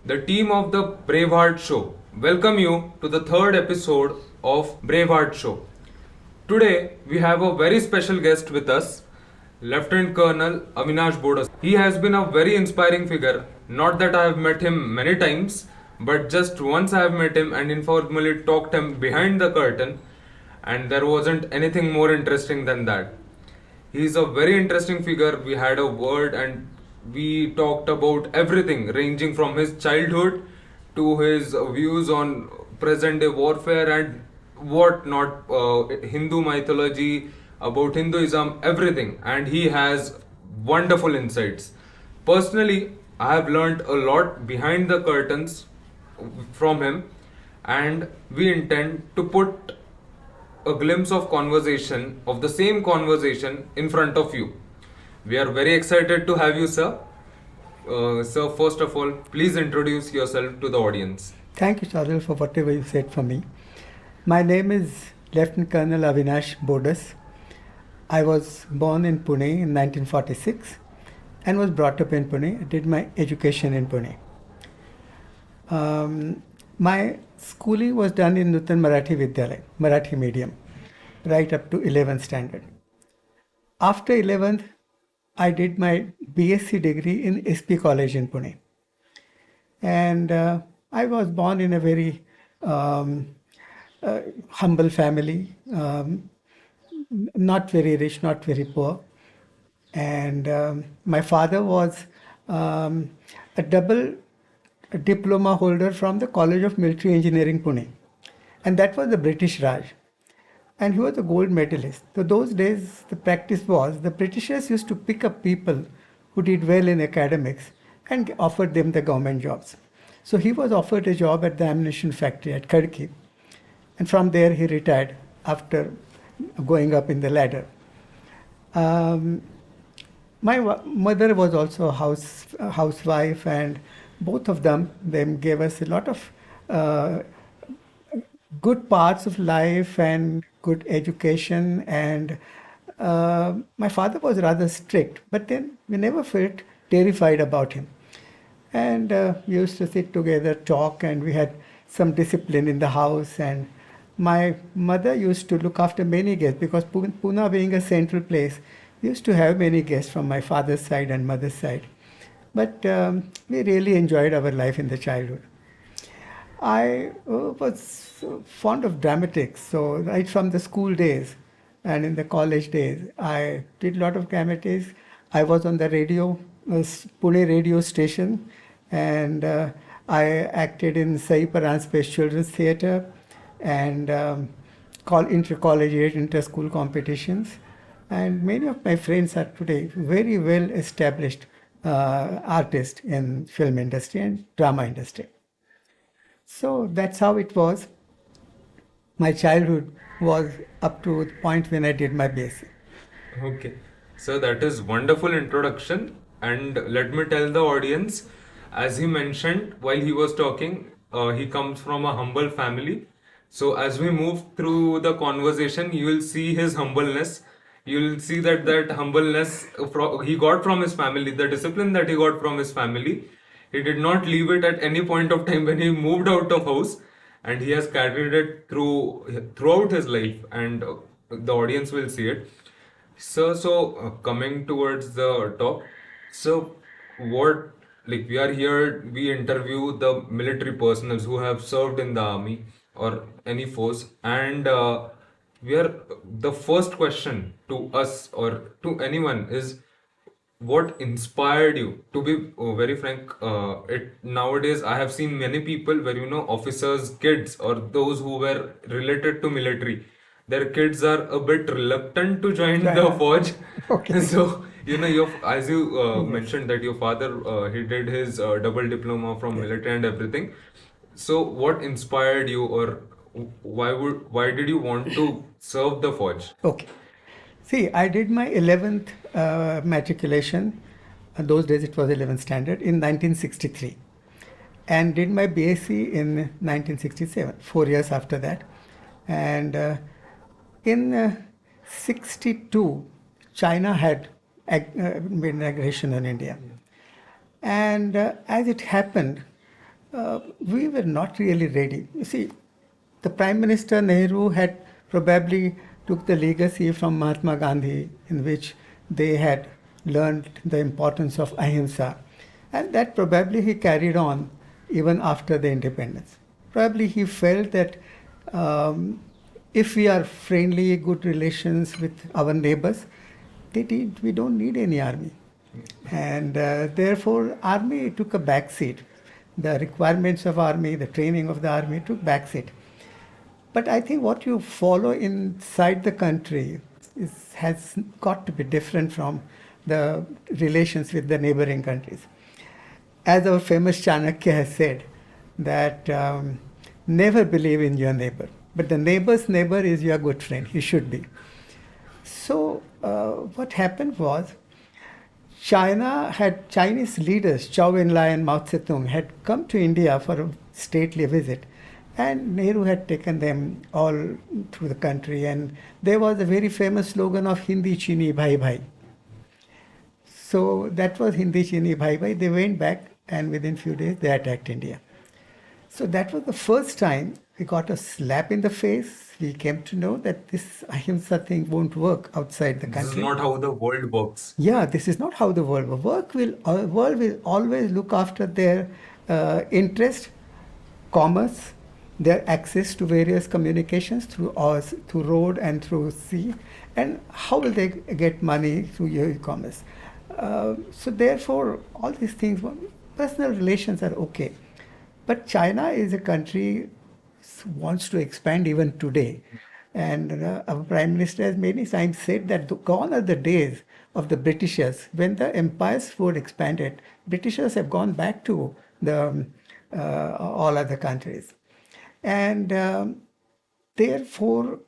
the team of the Braveheart Show welcome you to the third episode of Braveheart Show. Today we have a very special guest with us, Lieutenant Colonel Avinash Bodas. He has been a very inspiring figure. Not that I have met him many times, but just once I have met him and informally talked him behind the curtain, and there wasn't anything more interesting than that. He's a very interesting figure. We had a word and we talked about everything, ranging from his childhood to his views on present day warfare and what not, Hindu mythology, about Hinduism, everything. And he has wonderful insights. Personally, I have learned a lot behind the curtains from him, and we intend to put a glimpse of conversation, of the same conversation in front of you. We are very excited to have you, sir. Sir, first of all, please introduce yourself to the audience. Thank you, Shadil, for whatever you said for me. My name is Lieutenant Colonel Avinash Bodas. I was born in Pune in 1946 and was brought up in Pune. I did my education in Pune. My schooling was done in Nutan Marathi Vidyalaya, Marathi medium, right up to 11th standard. After 11th, I did my BSc degree in SP College in Pune. And I was born in a very humble family, not very rich, not very poor. And my father was a double diploma holder from the College of Military Engineering, Pune. And that was the British Raj. And he was a gold medalist. So those days, the practice was the Britishers used to pick up people who did well in academics and offered them the government jobs. So he was offered a job at the ammunition factory at Khadki. And from there, he retired after going up in the ladder. My mother was also a housewife, and both of them gave us a lot of good parts of life and good education. And my father was rather strict, but then we never felt terrified about him. And we used to sit together, talk, and we had some discipline in the house. And my mother used to look after many guests because Pune being a central place, we used to have many guests from my father's side and mother's side. But we really enjoyed our life in the childhood. I was fond of dramatics, so right from the school days and in the college days, I did a lot of dramatics. I was on the radio, Pune radio station, and I acted in Sai Paran's Children's Theatre and inter-collegiate, inter-school competitions. And many of my friends are today very well established artists in film industry and drama industry. So that's how it was. My childhood was up to the point when I did my BSc. Okay. So that is wonderful introduction. And let me tell the audience, as he mentioned while he was talking, he comes from a humble family. So as we move through the conversation, you will see his humbleness. You will see that humbleness he got from his family, the discipline that he got from his family. He did not leave it at any point of time when he moved out of house, and he has carried it throughout his life, and the audience will see it. So coming towards the talk, so what, like, we are here, we interview the military personnel who have served in the army or any force, and we are the first question to us or to anyone is, what inspired you? To be very frank, it nowadays I have seen many people where, officers kids or those who were related to military, their kids are a bit reluctant to join the forge. Okay. So as you mentioned that your father, he did his double diploma from military and everything. So what inspired you, or why did you want to serve the forge? Okay. See, I did my 11th matriculation, those days it was 11th standard, in 1963, and did my BSc in 1967, 4 years after that. And in 62, China had made an aggression on India. And as it happened, we were not really ready. You see, the Prime Minister Nehru had probably took the legacy from Mahatma Gandhi, in which they had learned the importance of ahimsa, and that probably he carried on even after the independence. Probably he felt that um, if we are friendly, good relations with our neighbors, we don't need any army. And therefore, army took a back seat. The requirements of army, the training of the army took back seat. But I think what you follow inside the country has got to be different from the relations with the neighboring countries. As our famous Chanakya has said, that never believe in your neighbor, but the neighbor's neighbor is your good friend. He should be. So what happened was, Chinese leaders, Chow Enlai and Mao Zedong, had come to India for a stately visit, and Nehru had taken them all through the country. And there was a very famous slogan of Hindi Chini Bhai Bhai. So that was Hindi Chini Bhai Bhai. They went back, and within few days they attacked India. So that was the first time we got a slap in the face. We came to know that this ahimsa thing won't work outside the This is country. not how the world works. Yeah, this is not how the world will work. World will always look after their interest, commerce, their access to various communications through us, through road and through sea, and how will they get money through your e-commerce. So therefore, all these things, personal relations are okay. But China is a country wants to expand even today. And our Prime Minister has many times said that gone are the days of the Britishers. When the empires were expanded, Britishers have gone back to the all other countries. And therefore,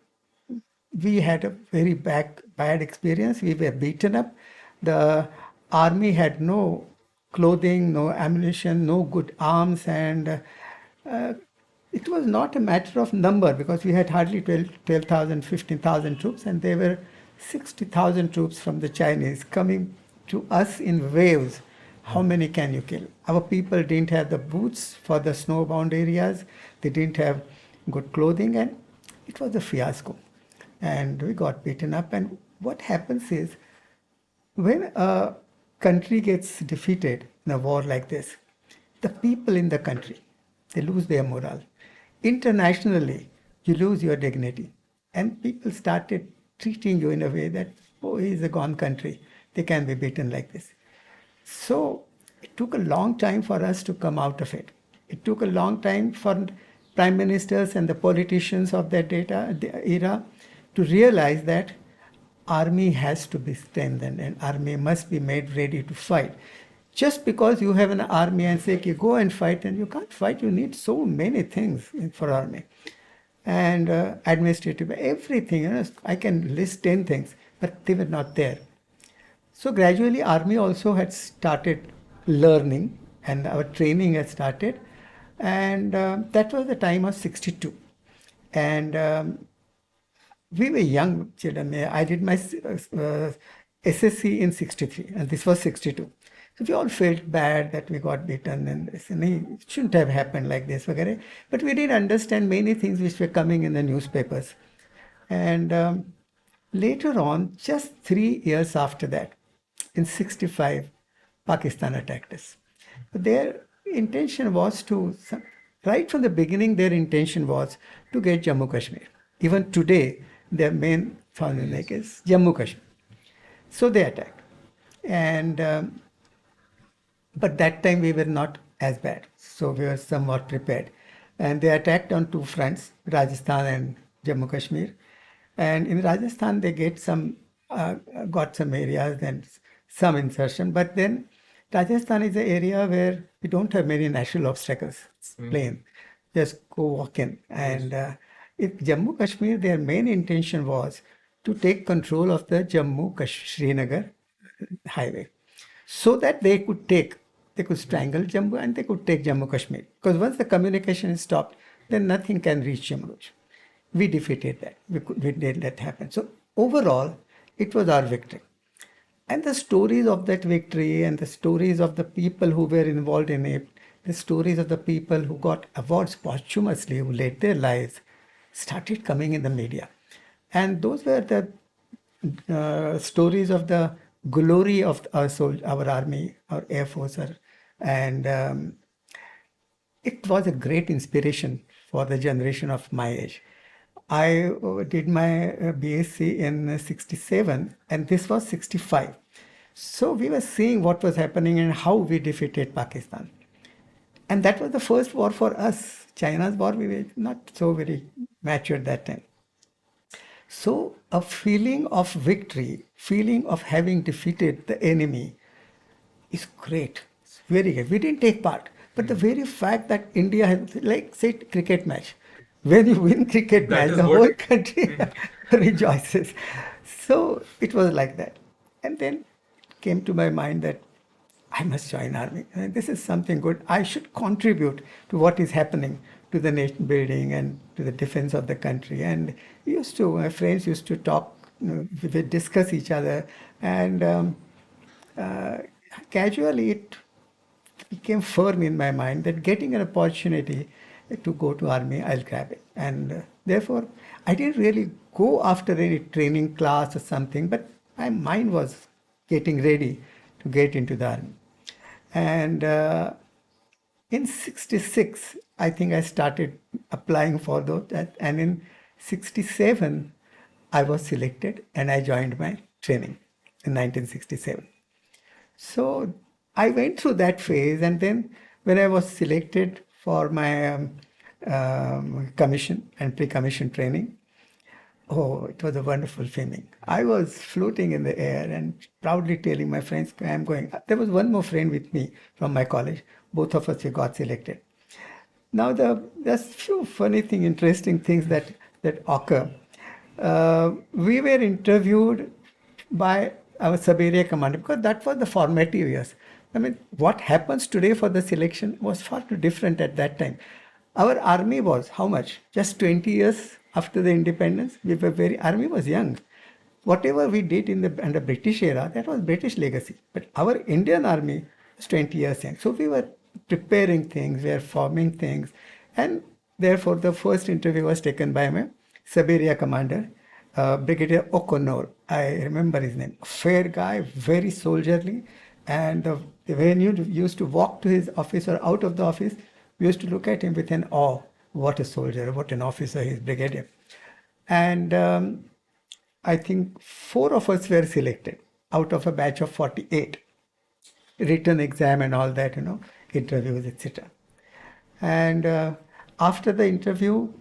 we had a very bad experience. We were beaten up. The army had no clothing, no ammunition, no good arms, and it was not a matter of number, because we had hardly 12,000, 15,000 troops, and there were 60,000 troops from the Chinese coming to us in waves. How many can you kill? Our people didn't have the boots for the snowbound areas. They didn't have good clothing, and it was a fiasco. And we got beaten up. And what happens is, when a country gets defeated in a war like this, the people in the country, they lose their morale. Internationally, you lose your dignity. And people started treating you in a way that, oh, he's a gone country. They can be beaten like this. So it took a long time for us to come out of it. It took a long time for prime ministers and the politicians of that era to realize that army has to be strengthened and army must be made ready to fight. Just because you have an army and say, you go and fight, and you can't fight, you need so many things for army. And administrative, everything, I can list 10 things, but they were not there. So gradually, army also had started learning, and our training had started, and that was the time of 62. And we were young children. I did my SSC in 63, and this was 62. So we all felt bad that we got beaten, and it shouldn't have happened like this. But we didn't understand many things which were coming in the newspapers. And later on, just 3 years after that, in 65, Pakistan attacked us. Their intention was to, right from the beginning, their intention was to get Jammu Kashmir. Even today, their main founding lake is Jammu Kashmir. So they attacked. And but that time we were not as bad. So we were somewhat prepared. And they attacked on two fronts, Rajasthan and Jammu Kashmir. And in Rajasthan, they got some areas and some insertion. But then Rajasthan is an area where we don't have many natural obstacles. It's plain. Just go walk in. And if Jammu Kashmir, their main intention was to take control of the Jammu-Srinagar highway, so that they could strangle Jammu and they could take Jammu Kashmir. Because once the communication is stopped, then nothing can reach Jammu. We defeated that. We did that happen. So overall, it was our victory. And the stories of that victory and the stories of the people who were involved in it the stories of the people who got awards posthumously, who laid their lives, started coming in the media. And those were the stories of the glory of our army, our air force, and it was a great inspiration for the generation of my age. I did my BSc in 67 and this was 65. So we were seeing what was happening and how we defeated Pakistan. And that was the first war for us. China's war, we were not so very mature at that time. So a feeling of victory, feeling of having defeated the enemy is great. It's very good. We didn't take part. But the very fact that India has, like, say, cricket match. When you win cricket That match, is the what. whole country rejoices. So it was like that. And then came to my mind that I must join army. And this is something good. I should contribute to what is happening to the nation building and to the defense of the country. And my friends used to talk, we would discuss each other, and uh, casually it became firm in my mind that getting an opportunity to go to army, I'll grab it. And therefore, I didn't really go after any training class or something, but my mind was getting ready to get into the army. And in 66, I think I started applying for those. And in 67, I was selected and I joined my training in 1967. So I went through that phase, and then when I was selected for my commission and pre-commission training, oh, it was a wonderful feeling. I was floating in the air and proudly telling my friends, I'm going. There was one more friend with me from my college. Both of us we got selected. Now there's few funny thing, interesting things that occur. We were interviewed by our sub-area commander because that was the formative years. I mean, what happens today for the selection was far too different at that time. Our army was how much? Just 20 years after the independence. We were army was young. Whatever we did in the under British era, that was British legacy. But our Indian army was 20 years young. So we were preparing things, we were forming things, and therefore the first interview was taken by my sub-area commander, Brigadier O'Connor. I remember his name. Fair guy, very soldierly, and when you used to walk to his office or out of the office, we used to look at him with an awe. What a soldier, what an officer he is, brigadier. And I think 4 of us were selected out of a batch of 48. Written exam and all that, interviews, etc. And after the interview,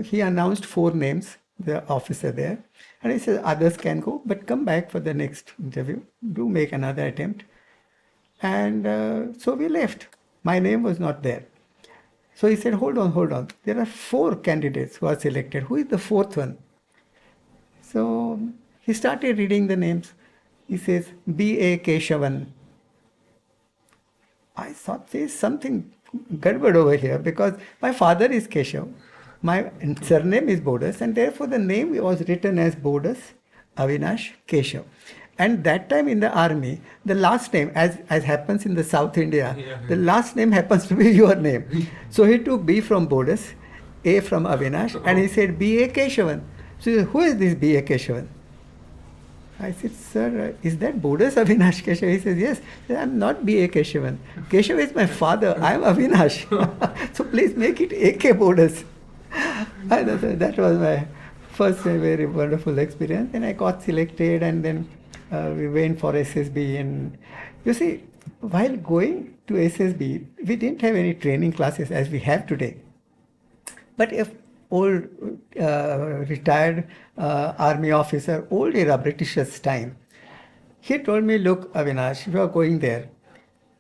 he announced 4 names, the officer there. And he said, others can go, but come back for the next interview. Do make another attempt. And so we left. My name was not there. So he said, hold on, hold on. There are 4 candidates who are selected. Who is the 4th one? So he started reading the names. He says, B.A. Keshavan. I thought there is something gadbad over here because my father is Keshav, my surname is Bodas, and therefore the name was written as Bodas Avinash Keshav. And that time in the army, the last name, as happens in the South India, the last name happens to be your name. So he took B from Bodas, A from Avinash, and he said B.A. Keshavan. So he said, who is this B.A. Keshavan? I said, sir, is that Bodas Avinash Keshav? He says, yes. I said, I'm not B.A. Keshavan. Keshav is my father. I'm Avinash. So please make it A.K. Bodas. That was my first very wonderful experience. And I got selected, and then we went for SSB. And you see, while going to SSB, we didn't have any training classes as we have today. But if old retired army officer, old era Britishers time, he told me, look, Avinash, if you are going there,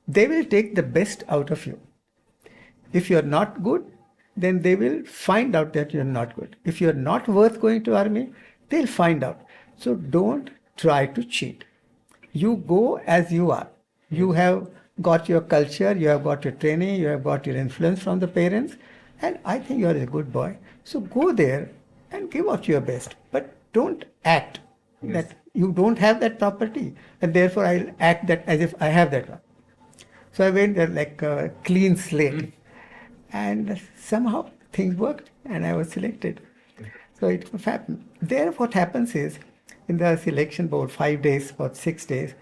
they will take the best out of you. If you are not good, then they will find out that you are not good. If you are not worth going to army, they'll find out. So don't try to cheat. You go as you are. You have got your culture, you have got your training, you have got your influence from the parents, and I think you are a good boy. So go there and give out your best. But don't act that you don't have that property, and therefore I'll act that as if I have that one. So I went there like a clean slate. And somehow things worked and I was selected. So it happened. There, what happens is in the selection board, 5 days or 6 days,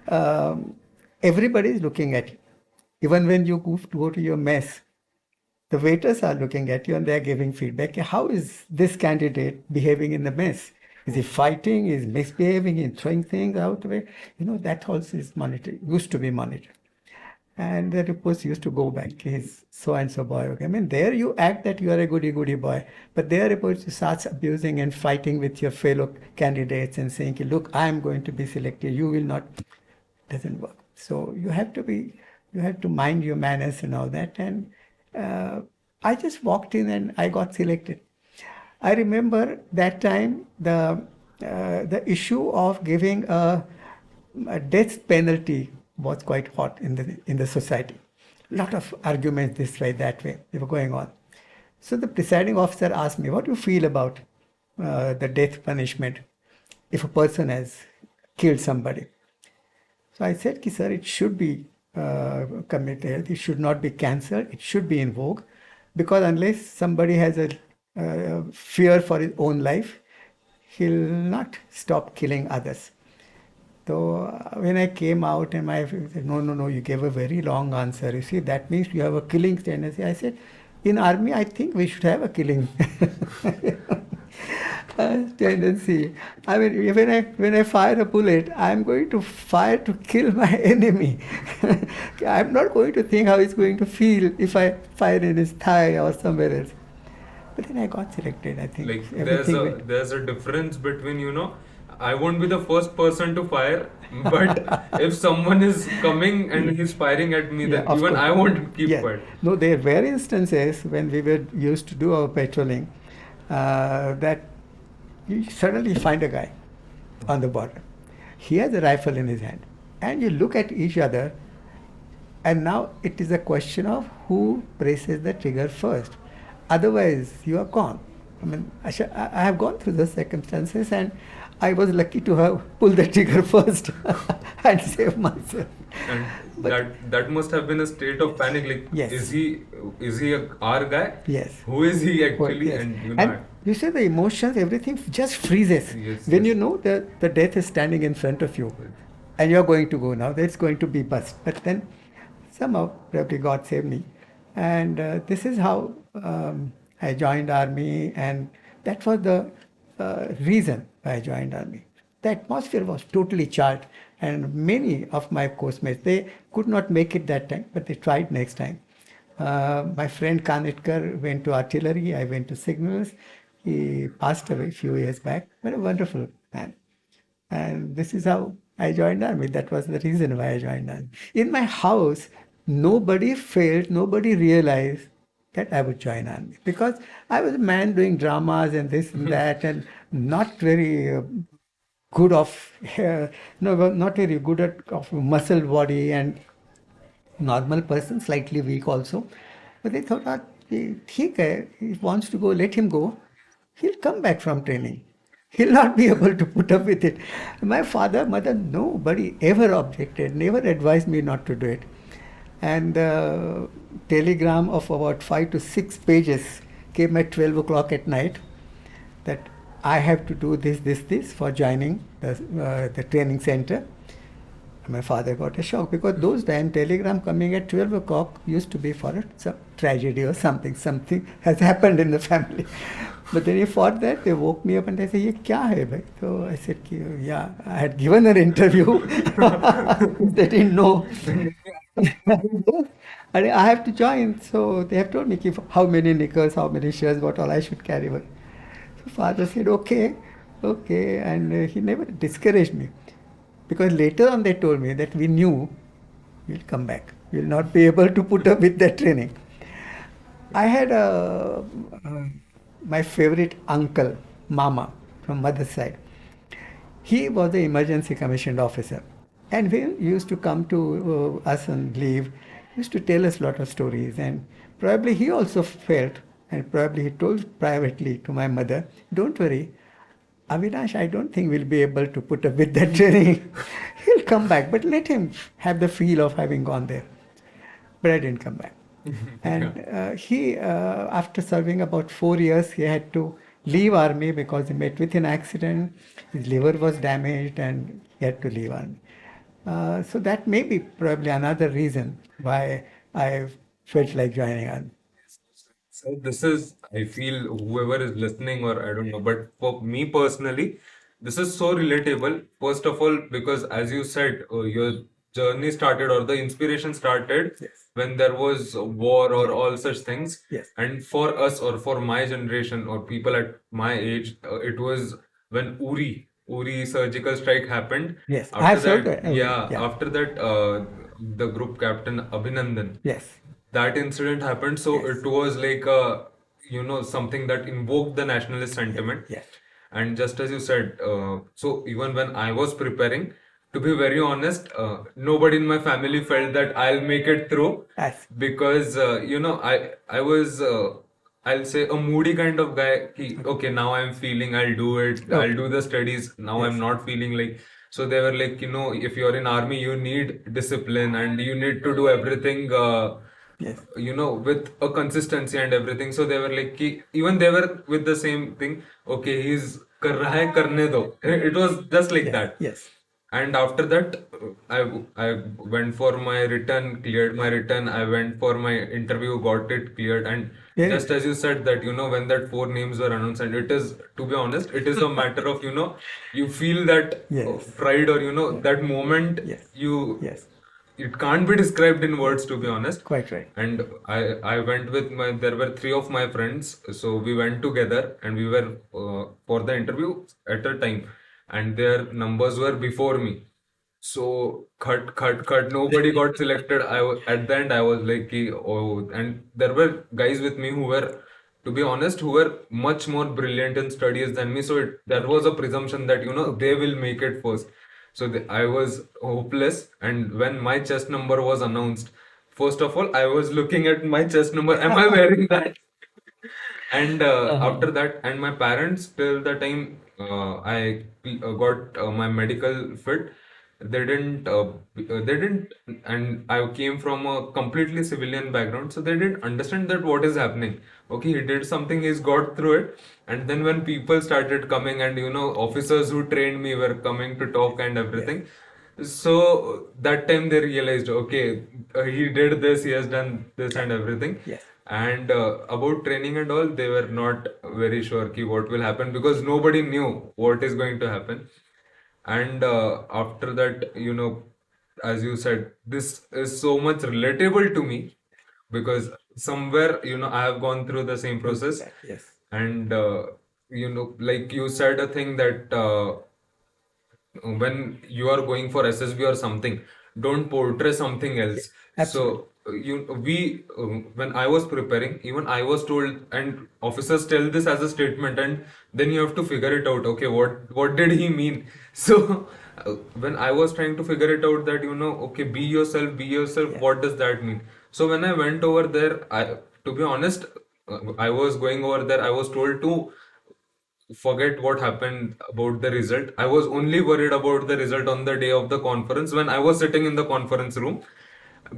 um, everybody is looking at you. Even when you go to your mess, the waiters are looking at you and they are giving feedback. How is this candidate behaving in the mess? Is he fighting? Is he misbehaving? Is he throwing things out? That also is monitored, used to be monitored. And the reports used to go back. He's so and so boy. Okay. I mean, there you act that you are a goody goody boy, but there reports you start abusing and fighting with your fellow candidates and saying, "Look, I am going to be selected. You will not." Doesn't work. So you have to mind your manners and all that. And uh, I just walked in and I got selected. I remember that time the issue of giving a death penalty was quite hot in the society. A lot of arguments this way, that way, they were going on. So the presiding officer asked me, "What do you feel about the death punishment if a person has killed somebody?" So I said, "Sir, it should be committed. It should not be cancelled. It should be in vogue, because unless somebody has a fear for his own life, he'll not stop killing others." So when I came out and my friend said, "No, no, no, you gave a very wrong answer. You see, that means you have a killing tendency." I said, "In army, I think we should have a killing tendency. I mean, when I fire a bullet, I'm going to fire to kill my enemy. I'm not going to think how he's going to feel if I fire in his thigh or somewhere else." But then I got selected. I think Like everything there's a difference between, I won't be the first person to fire, but if someone is coming and he's firing at me, Yeah, then of even course. I won't keep Yeah. quiet. No, there were instances when we were used to do our patrolling that you suddenly find a guy on the border. He has a rifle in his hand, and you look at each other, and now it is a question of who presses the trigger first. Otherwise, you are gone. I mean, I have gone through the circumstances, and I was lucky to have pulled the trigger first and save myself. And But that must have been a state of panic. Like, yes, is he our guy? yes. Who is he Well, actually? yes. And And you see the emotions, everything just freezes. Yes, When yes. you know that the death is standing in front of you and you're going to go now, that's going to be bust. But then somehow, probably God saved me. And this is how I joined army, and that was the reason I joined army. The atmosphere was totally charged, and many of my course mates, they could not make it that time, but they tried next time. My friend Kanetkar went to artillery, I went to signals. He passed away a few years back, but a wonderful man. And this is how I joined army. That was the reason why I joined army. In my house, nobody felt, nobody realized that I would join army, because I was a man doing dramas and this and that, and not very good of no, not very good at of muscle body, and normal person, slightly weak also. But they thought, ठीक है, he wants to go, let him go. He'll come back from training. He'll not be able to put up with it. My father, mother, nobody ever objected, never advised me not to do it. And telegram of about 5 to 6 pages came at 12 o'clock at night that I have to do this for joining the training center. My father got a shock, because those time telegram coming at 12 o'clock used to be for some tragedy or something. Something has happened in the family. But then he thought that, they woke me up and they said, "Ye kya hai bhai?" So I said, "Yeah, I had given an interview." They didn't know. And I have to join. So they have told me how many knickers, how many shirts, what all I should carry. So father said, "Okay, okay." And he never discouraged me. Because later on they told me that we knew you'll come back. You'll not be able to put up with that training. I had my favorite uncle, Mama, from mother's side. He was the emergency commissioned officer. And when he used to come to us on leave, he used to tell us a lot of stories. And probably he also felt, and probably he told privately to my mother, "Don't worry, Avinash, I don't think we'll be able to put up with that training. He'll come back, but let him have the feel of having gone there." but I didn't come back. Yeah. And after serving about 4 years, he had to leave army because he met with an accident. His liver was damaged, and he had to leave army. So that may be probably another reason why I felt like joining army. So this is, I feel whoever is listening, or I don't know, but for me personally, this is so relatable. First of all, because as you said, your journey started or the inspiration started Yes. when there was a war or Yes. all such things. Yes. And for us or for my generation or people at my age, it was when Uri surgical strike happened. Yes. I After have served. that, yeah, Yeah. after that, the group captain Abhinandan, Yes. that incident happened, so Yes. it was like something that invoked the nationalist Yes. sentiment. Yes. And just as you said, so even when I was preparing, to be very honest, nobody in my family felt that I'll make it through, Yes. because I was I'll say a moody kind of guy. Okay, now I'm feeling, I'll do it, I'll Okay. do the studies. Now I'm Yes. not feeling like. So they were like, if you're in army, you need discipline and you need to do everything, Yes. with a consistency and everything. So they were like, even they were with the same thing. Okay, he's kar raha hai, karne do. It was just like Yes. that. Yes. And after that, I went for my return, cleared my return. I went for my interview, got it cleared. And Very just as nice. you said that, when that four names were announced, and it is, to be honest, it is a matter of, you feel that Yes. pride, or, Yeah. that moment, Yes. you, Yes. it can't be described in Yes. words, to be Yes. honest. Quite right. And I went with there were three of my friends, so we went together and we were for the interview at a time, and their numbers were before me. So cut. Nobody got selected. At the end I was like, oh, and there were guys with me who were, to be honest, who were much more brilliant in studies than me. So there was Okay. a presumption that they Okay. will make it first. So I was hopeless, and when my chest number was announced, first of all I was looking at my chest number. Am I wearing that? And Uh-huh. after that, and my parents, till the time I got my medical fit, they didn't, and I came from a completely civilian background, so they didn't understand that what is happening. Okay, he did something, he's got through it. And then when people started coming, and officers who trained me were coming to talk and Yes. everything, so that time they realized, okay, he did this, he has done this Yeah. and everything. Yes. And about training and all, they were not very sure ki what will happen, because nobody knew what is going to happen. And after that, as you said, this is so much relatable to me, because somewhere, I have gone through the same Been through process. that. Yes. And like you said a thing that when you are going for SSB or something, don't portray something Yes. else. Absolutely. So when I was preparing, even I was told, and officers tell this as a statement, and then you have to figure it out. Okay, what did he mean? So when I was trying to figure it out, that okay, be yourself, be yourself. Yes. What does that mean? So when I went over there, to be honest, I was going over there. I was told to forget what happened about the result. I was only worried about the result on the day of the conference, when I was sitting in the conference room.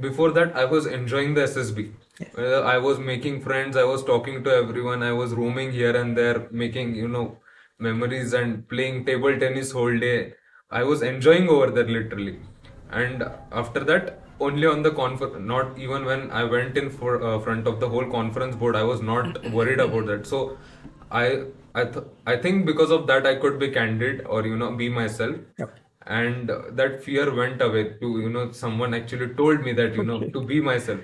Before that, I was enjoying the SSB. Yes. I was making friends, I was talking to everyone, I was roaming here and there, making, memories and playing table tennis whole day. I was enjoying over there literally. And after that, only on the conference, not even when I went in for front of the whole conference board, I was not worried about that. So I think because of that I could be candid, or be myself. Okay. And that fear went away, to someone actually told me that Okay. to be myself.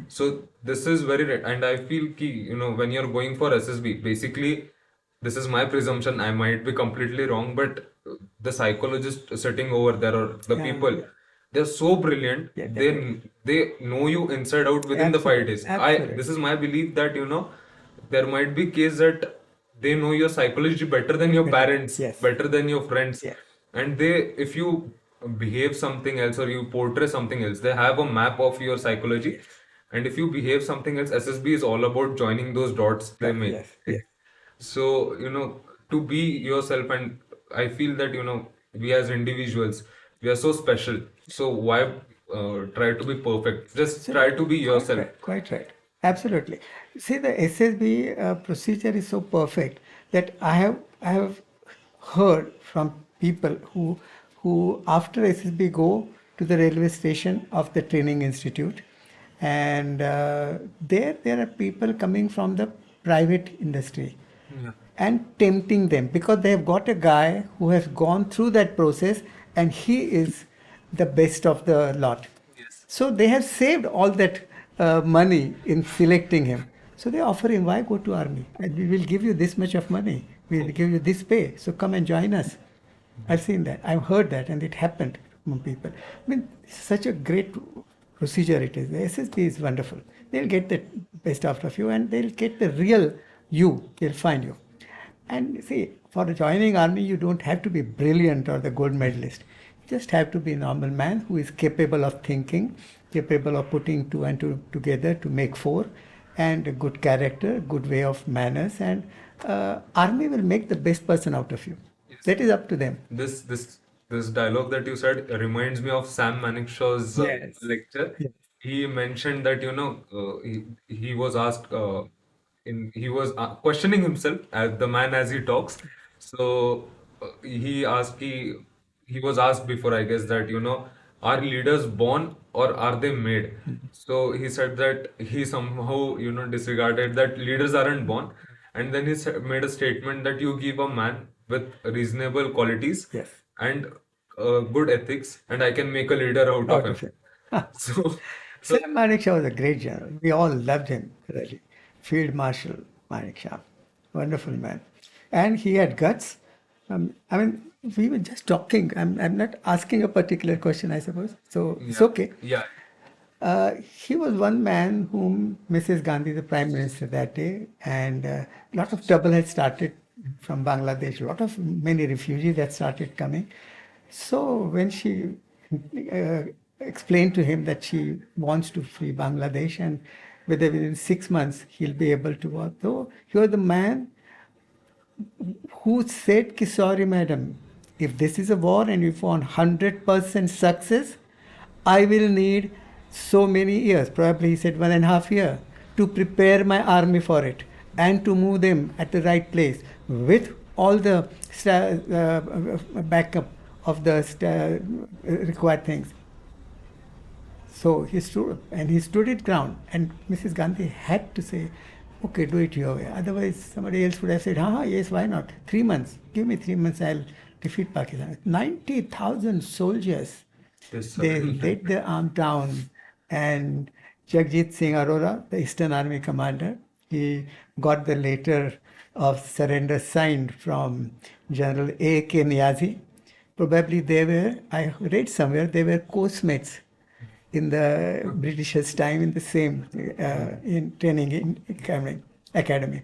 So this is very right. And I feel key, when you're going for SSB, basically, this is my presumption, I might be completely wrong, but the psychologist sitting over there, or the Yeah. people, Yeah. they're so brilliant. Yeah. they Definitely. they know you inside out within the 5 Absolutely. days. I Absolutely. This is my belief that there might be case that they know your psychology better than your Better. parents, Yes. better than your friends. Yes. And if you behave something else, or you portray something else, they have a map of your psychology. Yes. And if you behave something else, SSB is all about joining those dots they Correct. make. Yes. Yes. So, to be yourself, and I feel that, we as individuals, we are so special. So why try to be perfect. Just So, try to be quite yourself. right, quite right. Absolutely. See, the SSB procedure is so perfect that I have heard from people who after SSB go to the railway station of the training institute, and there are people coming from the private industry Yeah. and tempting them because they have got a guy who has gone through that process and he is the best of the lot. Yes. So they have saved all that money in selecting him. So they offer him, why go to army? And we will give you this much of money. We will Oh. give you this pay. So come and join us. I've seen that. I've heard that, and it happened among people. I mean, it's such a great procedure it is. The SSB is wonderful. They'll get the best out of you, and they'll get the real you. They'll find you. And see, for joining army, you don't have to be brilliant or the gold medalist. You just have to be a normal man who is capable of thinking, capable of putting two and two together to make four, and a good character, good way of manners, and army will make the best person out of you. Yes. That is up to them. This dialogue that you said reminds me of Sam Manikshaw's Yes. lecture. Yes. He mentioned that he was asked he was questioning himself as the man as he talks. So he was asked before, I guess, that are leaders born or are they made? So he said that he somehow disregarded that leaders aren't born, and then he made a statement that you give a man with reasonable qualities Yes. and good ethics, and I can make a leader out of Out him. of him. So, so Sam Manekshaw was a great general. We all loved him, really. Field Marshal Manekshaw. Wonderful man. And he had guts. I mean, we were just talking. I'm not asking a particular question, I suppose. So it's yeah, okay. yeah, He was one man whom Mrs. Gandhi, the Prime Minister that day, and a lot of trouble had started from Bangladesh. A lot of many refugees had started coming. So when she uh, explained to him that she wants to free Bangladesh and within 6 months he'll be able to work, though he was the man who said, Ki, sorry, madam, if this is a war and if want 100% success, I will need so many years, probably he said 1.5 years, to prepare my army for it and to move them at the right place with all the backup of the required things. So he stood his ground, and Mrs. Gandhi had to say, "Okay, do it your way." Otherwise, somebody else would have said, yes, why not? 3 months, give me 3 months, I'll defeat Pakistan." 90,000 soldiers, this they laid their arm down, and Jagjit Singh Arora, the Eastern Army commander, he got the letter of surrender signed from General A.K. Niazi. Probably they were, I read somewhere, they were co-mates in the Britishers' time in the same in training in academy.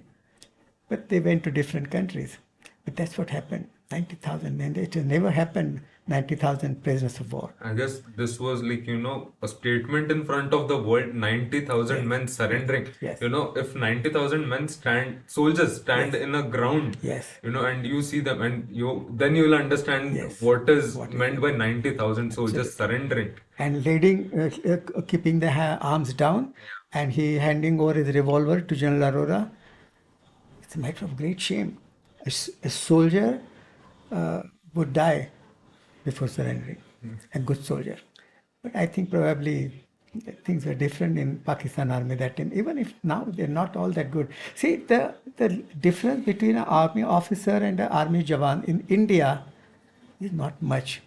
But they went to different countries. But that's what happened. 90,000 men. It has never happened. 90,000 prisoners of war. I guess this was like, a statement in front of the world, 90,000 Yes. men surrendering. Yes. If 90,000 men soldiers stand Yes. in a ground, Yes. and you see them, and then you'll understand Yes. what is What is meant it? by 90,000 soldiers Absolutely. surrendering. And leading, keeping the arms down, and he handing over his revolver to General Arora. It's a matter of great shame. A soldier would die before surrendering, a good soldier. But I think probably things were different in Pakistan army that time, even if now they're not all that good. See, the difference between an army officer and an army jawan in India is not much.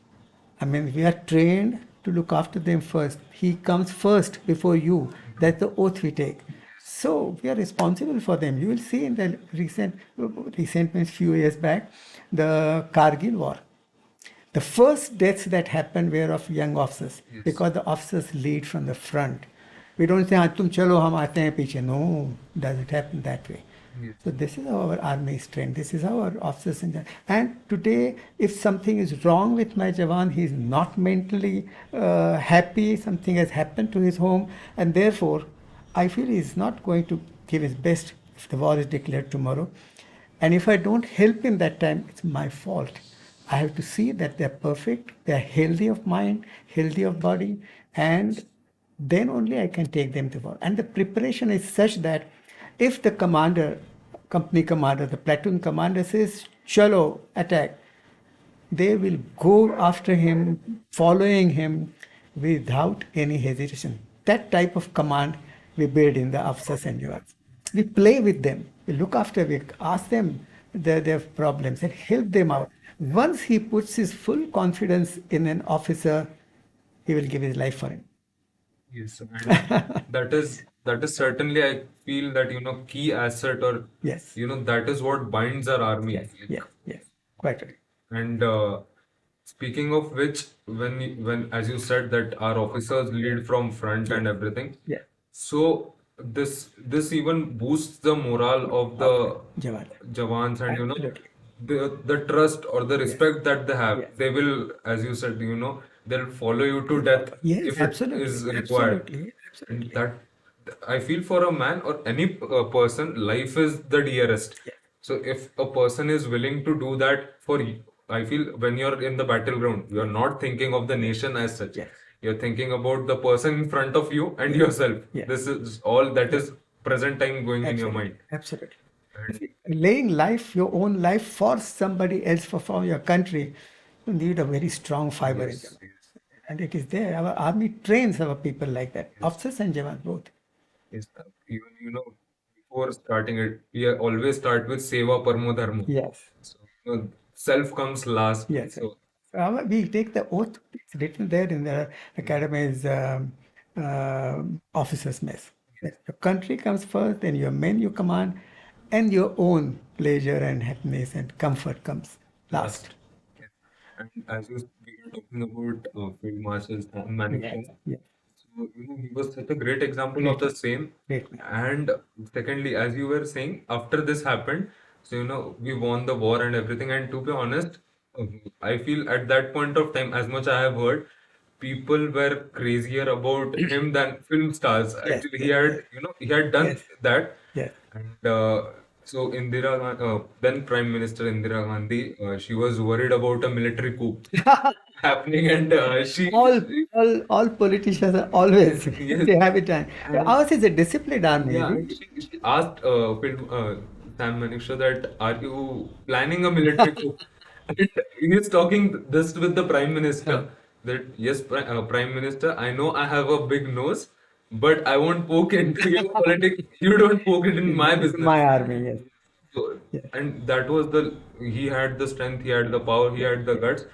I mean, we are trained to look after them first. He comes first before you. That's the oath we take. So we are responsible for them. You will see in the recent means few years back, the Kargil war. The first deaths that happened were of young officers Yes. because the officers lead from the front. We don't say, tum chalo, hum aate hain piche. No, doesn't happen that way. Yes. So this is our army strength. This is our officers in that. And today, if something is wrong with my Jawan, he is not mentally happy. Something has happened to his home, and therefore, I feel he is not going to give his best if the war is declared tomorrow. And if I don't help him that time, it's my fault. I have to see that they're perfect, they're healthy of mind, healthy of body, and then only I can take them to war. And the preparation is such that if the commander, company commander, the platoon commander says, "Chalo, attack," they will go after him, following him without any hesitation. That type of command we build in the officers and jawans. We play with them, we look after, we ask them their problems and help them out. Once he puts his full confidence in an officer, he will give his life for him. Yes, and that is certainly I feel that key asset, or Yes, that is what binds our army. yes, yes, yes, quite right. And speaking of which, when as you said that our officers lead from front Yes, and everything, yes, so this even boosts the morale of the Jawan. Jawans, and Absolutely. the trust or the Yes, respect that they have. yes. They will, as you said, they'll follow you to death Yes, if it absolutely, is required. absolutely, And absolutely. that, I feel, for a man or any person, life is the dearest. Yes, So if a person is willing to do that for you, I feel when you're in the battleground, you're not thinking of the nation as such. yes, You're thinking about the person in front of you and yes, yourself. yes, This is all that yes. is present time going in your Absolutely, mind. absolutely. And See, laying life, your own life for somebody else, for your country, you need a very strong fiber in them. yes, yes, And it is there. Our army trains our people like that, yes, officers and jawans both. yes. Even before starting it, we always start with Seva Parmo Dharmo. Yes, So self comes last. yes. So So we take the oath. It's written there in the academy's officers' mess. Yes, your country comes first, then your men you command, and your own pleasure and happiness and comfort comes last. last. Yes. And as we were talking about Field Marshal Sam Yes, Manekshaw, yes. so he was such a great example of Great the man, same. great man. And secondly, as you were saying, after this happened, so we won the war and everything. And to be honest, uh, I feel at that point of time, as much I have heard, people were crazier about him than film stars. Yes, Actually, he yes, yes, had, he had done yes, that. yes. And so then Prime Minister Indira Gandhi, she was worried about a military coup happening, and All, all politicians are always yes, they have it. and Ours is a disciplined army. yeah, and she asked Sam Manekshaw that, are you planning a military coup? And he is talking this with the Prime Minister that, yes, Prime Minister, I know I have a big nose, but I won't poke into your politics. You don't poke it in my It's business. my army. Yes, So, yes, and that was he had the strength, he had the power, he had the guts,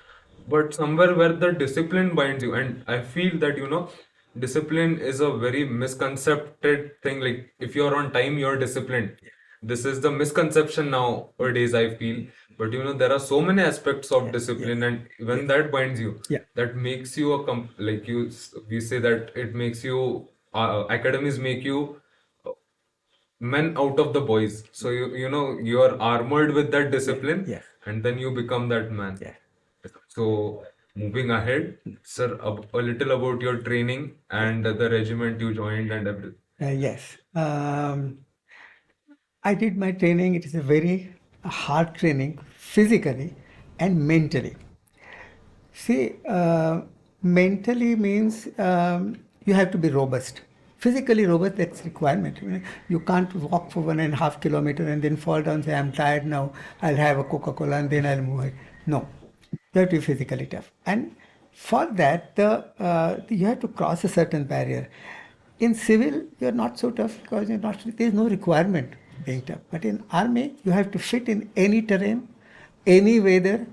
but somewhere where the discipline binds you, and I feel that, discipline is a very misconcepted thing. Like, if you're on time, you're disciplined. This is the misconception nowadays, I feel. But, there are so many aspects of yes, yes, discipline, and when yes. that binds you, Yeah, that makes you like we say that it makes you, academies make you men out of the boys. So you are armored with that yes, discipline, yes, and then you become that man. yes, So moving ahead, sir, a little about your training yes. and the regiment you joined and everything. Yes. I did my training. It is a very hard training, physically and mentally. See, mentally means you have to be robust. Physically robust, that's requirement. You can't walk for 1.5 kilometers and then fall down and say, I'm tired now, I'll have a Coca-Cola and then I'll move it. No, you have to be physically tough. And for that, you have to cross a certain barrier. In civil, you're not so tough because there's no requirement being tough. But in army, you have to fit in any terrain, any weather,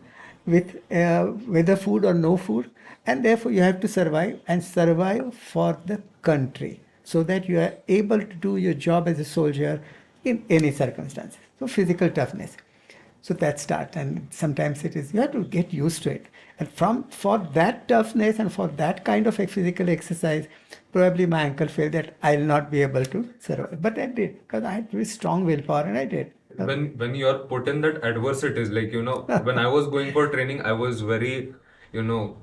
with whether food or no food, and therefore you have to survive and survive for the country so that you are able to do your job as a soldier in any circumstances. So physical toughness. So that start, and sometimes it is you have to get used to it. And from for that toughness and for that kind of a physical exercise, probably my uncle felt that I'll not be able to survive. But I did because I had very strong willpower, and I did. When you are put in that adversities, like when I was going for training, I was very, you know,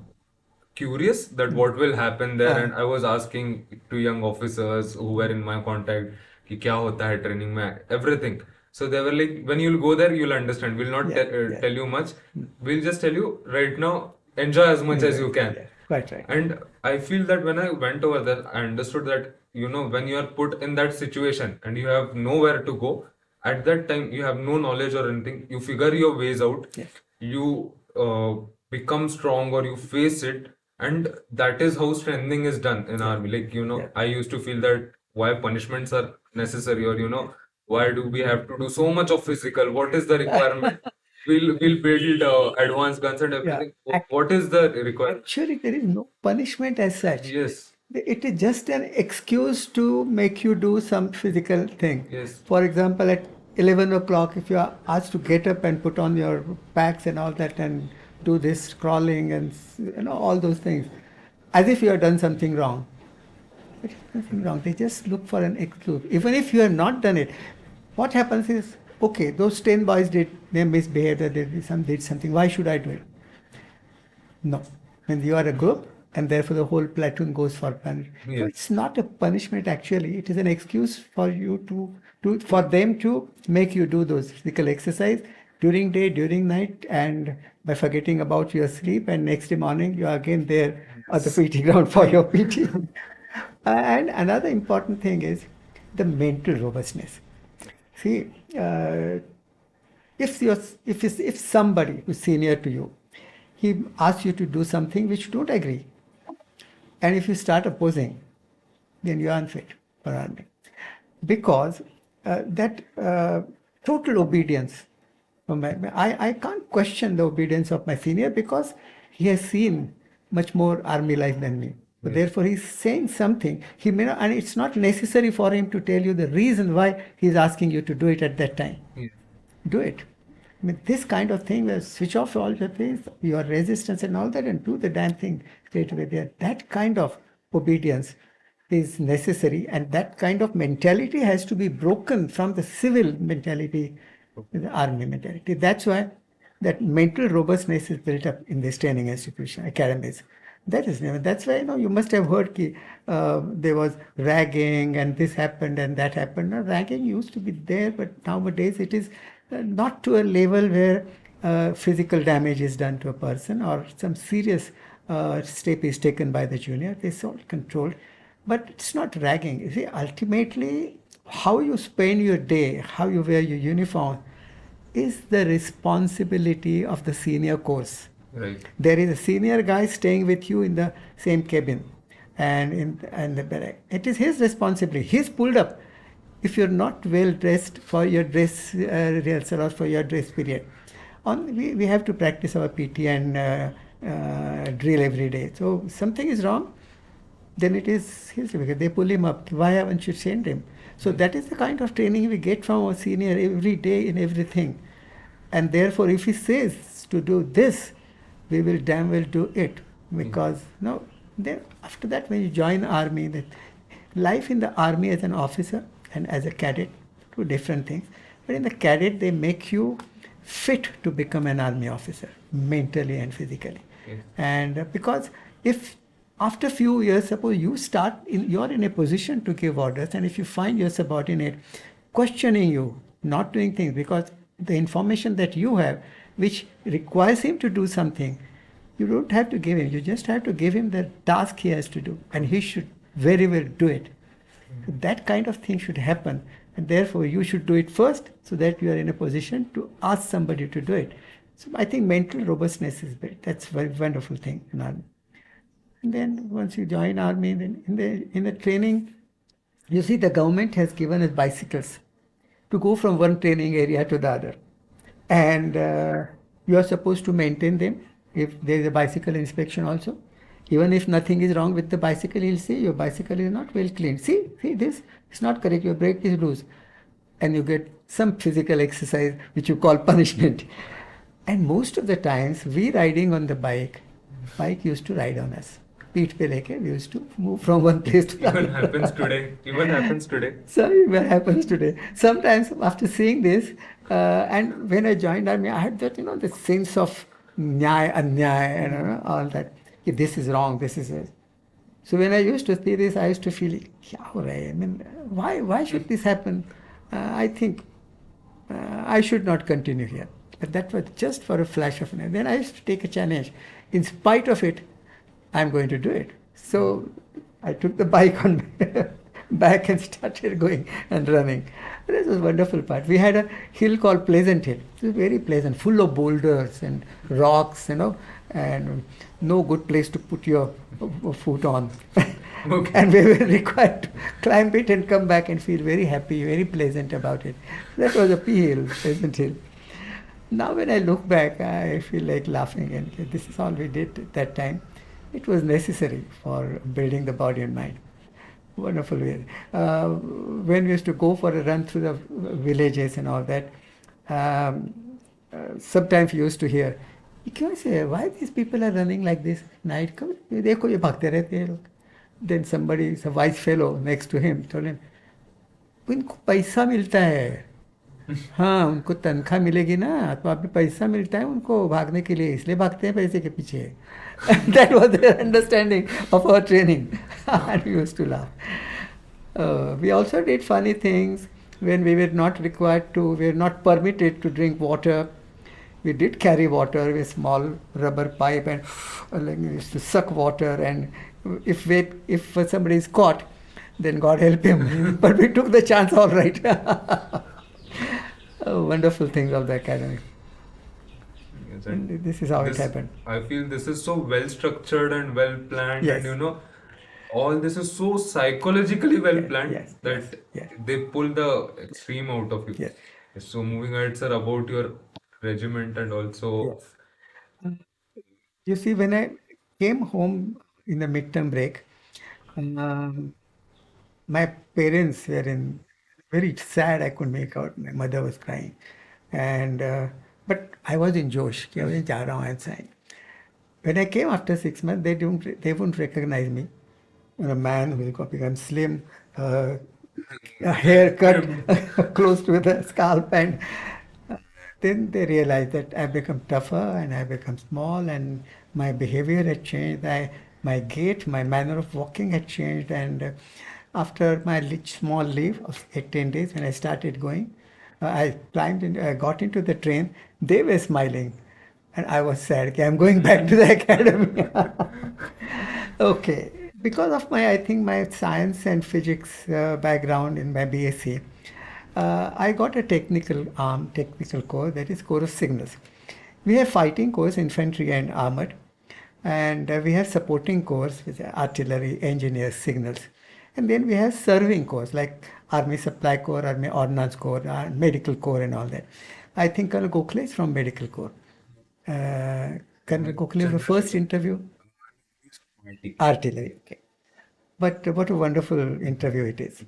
curious that what will happen there, and I was asking to young officers who were in my contact कि क्या होता है training में, everything. So they were like, when you'll go there, you'll understand. We'll not Yes, yes, tell you much. We'll just tell you right now, enjoy as much as yes, you can. yes. Quite right. And I feel that when I went over there, I understood that, when you are put in that situation and you have nowhere to go, at that time you have no knowledge or anything, you figure your ways out, Yes. you become strong or you face it, and that is how strengthening is done in Yeah. army. Like, Yeah. I used to feel that why punishments are necessary, or why do we have to do so much of physical? What is the requirement? We'll build advanced guns and Yeah. everything. What is the requirement? Actually, there is no punishment as such. Yes. It is just an excuse to make you do some physical thing. Yes. For example, at 11 o'clock, if you are asked to get up and put on your packs and all that and do this crawling and all those things, as if you have done something wrong. But nothing wrong. They just look for an excuse. Even if you have not done it, what happens is, okay, those 10 boys they misbehaved, they did something. Why should I do it? No. When you are a group, and therefore the whole platoon goes for punishment. So Yes. it's not a punishment actually. It is an excuse for you for them to make you do those physical exercise during day, during night, and by forgetting about your sleep, and next day morning you are again there at the PT ground for your PT. And another important thing is the mental robustness. See, if somebody who's senior to you, he asks you to do something which you don't agree, and if you start opposing, then you are unfit for army, because that total obedience. I can't question the obedience of my senior because he has seen much more army life than me. So Yes. therefore, he's saying something. He may not, and it's not necessary for him to tell you the reason why he's asking you to do it at that time. Yes. Do it. I mean, this kind of thing where switch off all your things, your resistance and all that, and do the damn thing straight away there. That kind of obedience is necessary, and that kind of mentality has to be broken from the civil mentality, the army mentality. That's why that mental robustness is built up in this training institution, academies. That's why you must have heard there was ragging and this happened and that happened. Now, ragging used to be there, but nowadays it is not to a level where physical damage is done to a person or some serious step is taken by the junior. It's all controlled, but it's not ragging. You see, ultimately, how you spend your day, how you wear your uniform, is the responsibility of the senior course. Right. There is a senior guy staying with you in the same cabin and the barrack. It is his responsibility. He's pulled up. If you're not well dressed for your dress rehearsal or for your dress period, we have to practice our PT and drill every day. So something is wrong, then it is his, because they pull him up. Why haven't you sent him? So that is the kind of training we get from our senior every day in everything. And therefore, if he says to do this, we will damn well do it. Because then after that, when you join army, that life in the army as an officer and as a cadet, two different things. But in the cadet, they make you fit to become an army officer, mentally and physically. Yes. And because if after few years, suppose you're in a position to give orders, and if you find your subordinate questioning you, not doing things, because the information that you have, which requires him to do something, you don't have to give him. You just have to give him the task he has to do, and he should very well do it. That kind of thing should happen, and therefore you should do it first, so that you are in a position to ask somebody to do it. So I think mental robustness is built. That's a very wonderful thing in army. And then once you join army, then in the training, you see the government has given us bicycles to go from one training area to the other, and you are supposed to maintain them. If there is a bicycle inspection also, even if nothing is wrong with the bicycle, he'll say your bicycle is not well cleaned. See this, it's not correct. Your brake is loose, and you get some physical exercise which you call punishment. And most of the times, we riding on the bike used to ride on us. Peeth pe leke, we used to move from one place to Even another. happens today. Even happens today. So what happens today? Sometimes after seeing this, and when I joined army, I had that the sense of nyay, anyay, and all that. This is wrong. This is it. So when I used to see this, I used to feel, kya ho raha hai? I mean, why should this happen? I think I should not continue here. But that was just for a flash of an eye. Then I used to take a challenge. In spite of it, I'm going to do it. So I took the bike on back and started going and running. This was a wonderful part. We had a hill called Pleasant Hill. It was very pleasant, full of boulders and rocks, and no good place to put your foot on. Okay. And we were required to climb it and come back and feel very happy, very pleasant about it. That was a P hill, Pleasant Hill. Now, when I look back, I feel like laughing, and this is all we did at that time. It was necessary for building the body and mind. Wonderful way. When we used to go for a run through the villages and all that, sometimes we used to hear, "क्यों से? Why these people are running like this at night? Come, देखो ये भागते रहते हैं लोग." Then somebody, a wise fellow next to him, told him, "इनको पैसा मिलता है." हाँ, उनको तनख्वाह मिलेगी ना, तो अभी पैसा मिलता है उनको भागने के लिए, इसलिए भागते हैं पैसे के पीछे. That was their understanding of our training. And we used to laugh. We also did funny things when we were not required to, we were not permitted to drink water. We did carry water with small rubber pipe, and like, we used to suck water, and if somebody is caught, then God help him. But we took the chance all right. Wonderful things of the academy. Yes, And and this is how it this, happened. I feel this is so well structured and well planned, Yes. and all this is so psychologically well Yes, planned yes, that yes, yes. they pull the extreme out of you. Yes. So moving ahead, sir, about your regiment and also Yes. You see, when I came home in the midterm break, um, my parents were in very sad. I couldn't make out. My mother was crying, and but I was in Josh. कि मैं जा रहा हूँ inside. When I came after 6 months, they wouldn't recognize me. A man who got become slim, a haircut close to the scalp, and then they realized that I've become tougher and I've become small, and my behavior had changed. My gait, my manner of walking had changed, and after my small leave of 18 days, when I started going, I I got into the train. They were smiling, and I was sad. Okay, I'm going back to the academy. Okay, because of I think my science and physics background in my BSc, I got a technical course, that is Corps of Signals. We have fighting course, infantry and armored, and we have supporting course with artillery, engineers, signals, and then we have serving course like Army Supply Corps, Army Ordnance Corps, Medical Corps, and all that. I think Colonel Gokhale is from Medical Corps. Colonel Gokhale was the first interview. Artillery, okay. But what a wonderful interview it is.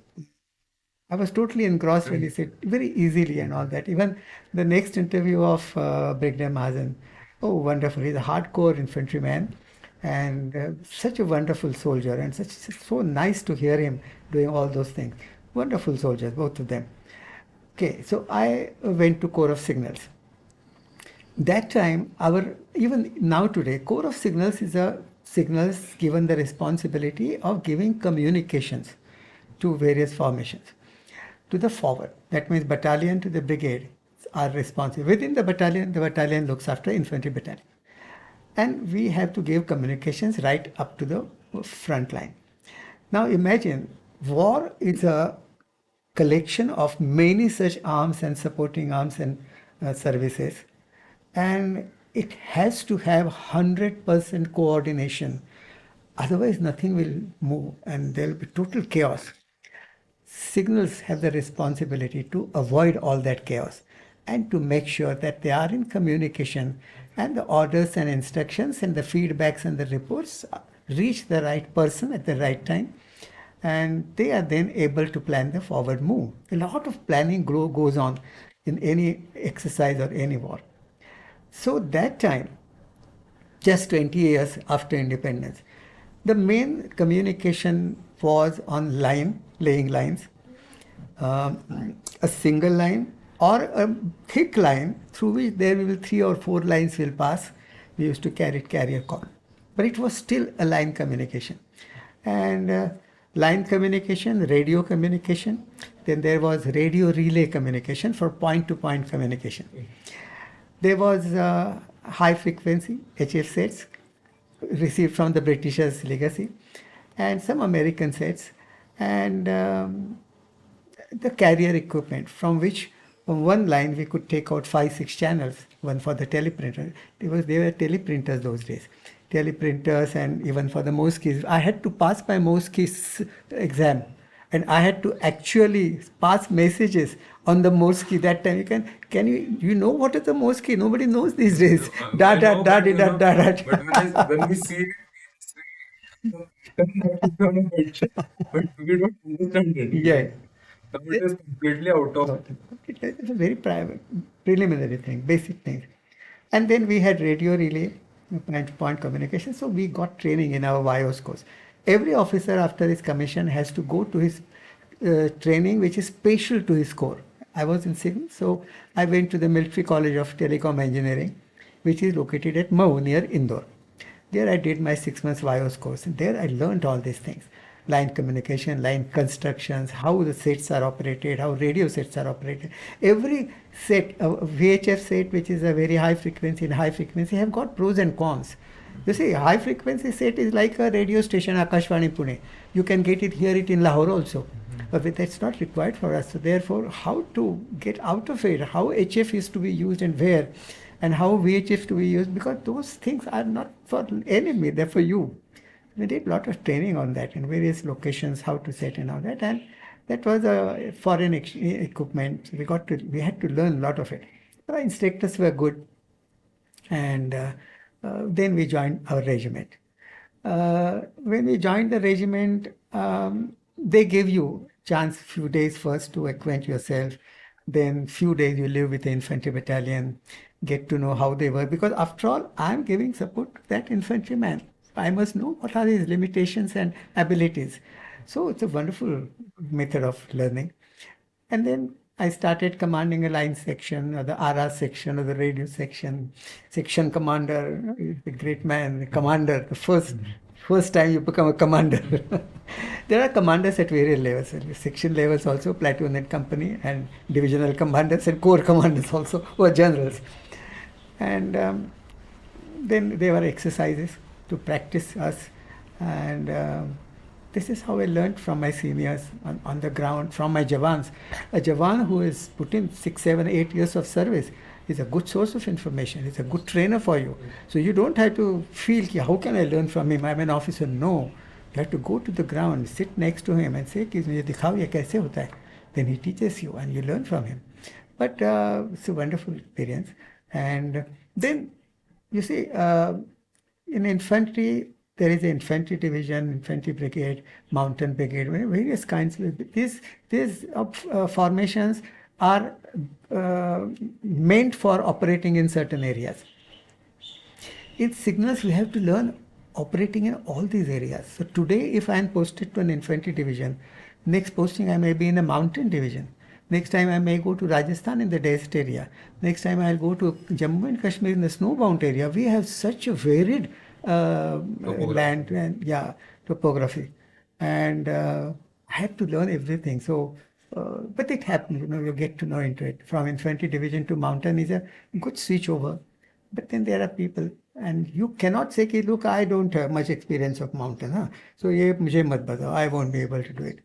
I was totally engrossed when he said very easily and all that. Even the next interview of Brigadier Mahajan, oh, wonderful. He's a hardcore infantryman and such a wonderful soldier, and so nice to hear him doing all those things. Wonderful soldiers, both of them. Okay, so I went to Corps of Signals. That time, even now today, Corps of Signals is a signals given the responsibility of giving communications to various formations. To the forward, that means battalion to the brigade are responsible. Within the battalion looks after infantry battalion. And we have to give communications right up to the front line. Now imagine, war is a collection of many such arms and supporting arms and services, and it has to have 100% coordination. Otherwise, nothing will move and there will be total chaos. Signals have the responsibility to avoid all that chaos and to make sure that they are in communication and the orders and instructions and the feedbacks and the reports reach the right person at the right time, and they are then able to plan the forward move. A lot of planning goes on in any exercise or any war. So that time, just 20 years after independence, the main communication was on line, laying lines, a single line or a thick line through which there will be 3 or 4 lines will pass. We used to carry a call, but it was still a line communication. And line communication, radio communication, then there was radio relay communication for point-to-point communication. There was high frequency HF sets, received from the Britishers' legacy, and some American sets, and the carrier equipment from which from one line we could take out 5 6 channels, one for the teleprinter. They were teleprinters those days, teleprinters, and even for the Morse keys I had to pass my Morse keys exam, and I had to actually pass messages on the Morse key. That time, can you know what is the Morse key? Nobody knows these days. Da I da know, da but da da da but da. when we see it, but we don't understand it. Yeah. Now it is completely out of. No, it's a very private, preliminary thing, basic things. And then we had radio relay, point-to-point communication. So we got training in our WIOS course. Every officer after his commission has to go to his training, which is special to his corps. I was in civil, so I went to the Military College of Telecom Engineering, which is located at Mau near Indore. There I did my 6 months WIOS course, and there I learned all these things: line communication, line constructions, how the sets are operated, how radio sets are operated. Every set, a VHF set, which is a very high frequency and high frequency, have got pros and cons. You see, high frequency set is like a radio station, Akashvani Pune. You can hear it in Lahore also. But that's not required for us. So therefore, how to get out of it, how HF is to be used and where, and how VHF to be used, because those things are not for enemy, they're for you. We did a lot of training on that in various locations, how to set and all that, and that was a foreign equipment. We had to learn a lot of it. The instructors were good, and then we joined our regiment. When we joined the regiment, they give you chance few days first to acquaint yourself. Then few days you live with the infantry battalion, get to know how they work. Because after all, I'm giving support to that infantryman. I must know what are his limitations and abilities. So it's a wonderful method of learning. And then I started commanding a line section, or the RR section, or the radio section. Section commander, the great man, the commander, the first time you become a commander. There are commanders at various levels, section levels also, platoon and company, and divisional commanders and corps commanders also, who are generals. And then there were exercises to practice us, and this is how I learned from my seniors on the ground, from my Javans. A Javan who has put in 6, 7, 8 years of service is a good source of information. It's a good trainer for you. So you don't have to feel, how can I learn from him? I'm an officer. No. You have to go to the ground, sit next to him and say, "Mujhe dikhao ye kaise hota hai." Then he teaches you and you learn from him. But it's a wonderful experience. And then, you see, in infantry, there is an infantry division, infantry brigade, mountain brigade, various kinds. These formations are meant for operating in certain areas. In signals, we have to learn operating in all these areas. So today, if I am posted to an infantry division, next posting I may be in a mountain division. Next time I may go to Rajasthan in the desert area. Next time I'll go to Jammu and Kashmir in the snowbound area. We have such a varied land and topography, and I had to learn everything. So, but it happened. You get to know into it. From infantry division to mountain is a good switch over. But then there are people, and you cannot say, "Ki, look, I don't have much experience of mountain, huh? So ye mujhe mat batao, I won't be able to do it."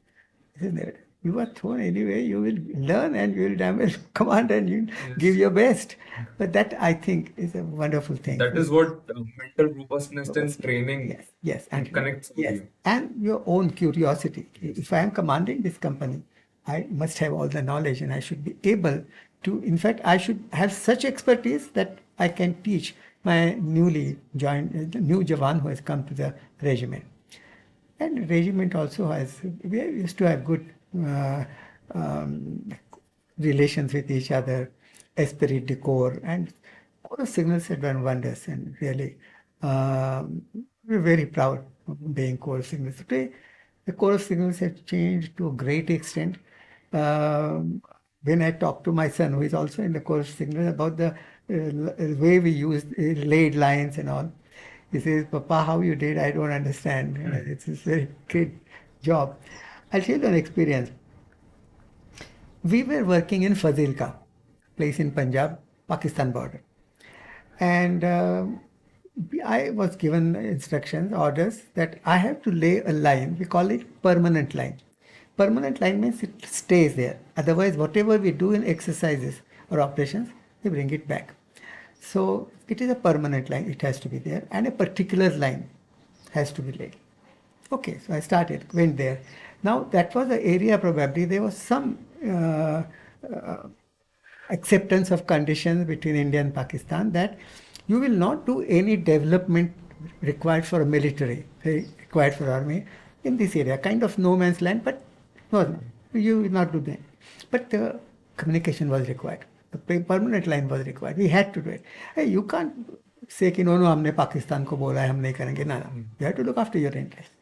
Isn't it? You are thrown anyway, you will learn and you will damage command and you give your best. But that, I think, is a wonderful thing. That is what mental robustness and training Yes, and connects with yes, you. and your own curiosity. If I am commanding this company, I must have all the knowledge, and I should be able to. In fact, I should have such expertise that I can teach my newly joined, new Jawan who has come to the regiment. And regiment also we used to have good uh, um, relations with each other, esprit de corps, and corps signals had done wonders, and really we're very proud of being corps signals. Today, the corps signals have changed to a great extent. When I talk to my son, who is also in the corps signal, about the way we use laid lines and all, he says, "Papa, how you did, I don't understand." It's a very great job. I'll tell you an experience. We were working in Fazilka, place in Punjab, Pakistan border. And I was given instructions, orders that I have to lay a line. We call it permanent line. Permanent line means it stays there. Otherwise, whatever we do in exercises or operations, we bring it back. So it is a permanent line. It has to be there, and a particular line has to be laid. Okay, so I started, went there. Now that was the area probably there was some acceptance of conditions between India and Pakistan that you will not do any development required for a military, required for army in this area, kind of no man's land, but no, you will not do that. But the communication was required. The permanent line was required. We had to do it. Hey, you can't say कि no, no, हमने पाकिस्तान को बोला है हम नहीं करेंगे ना ना. You have to look after your interests.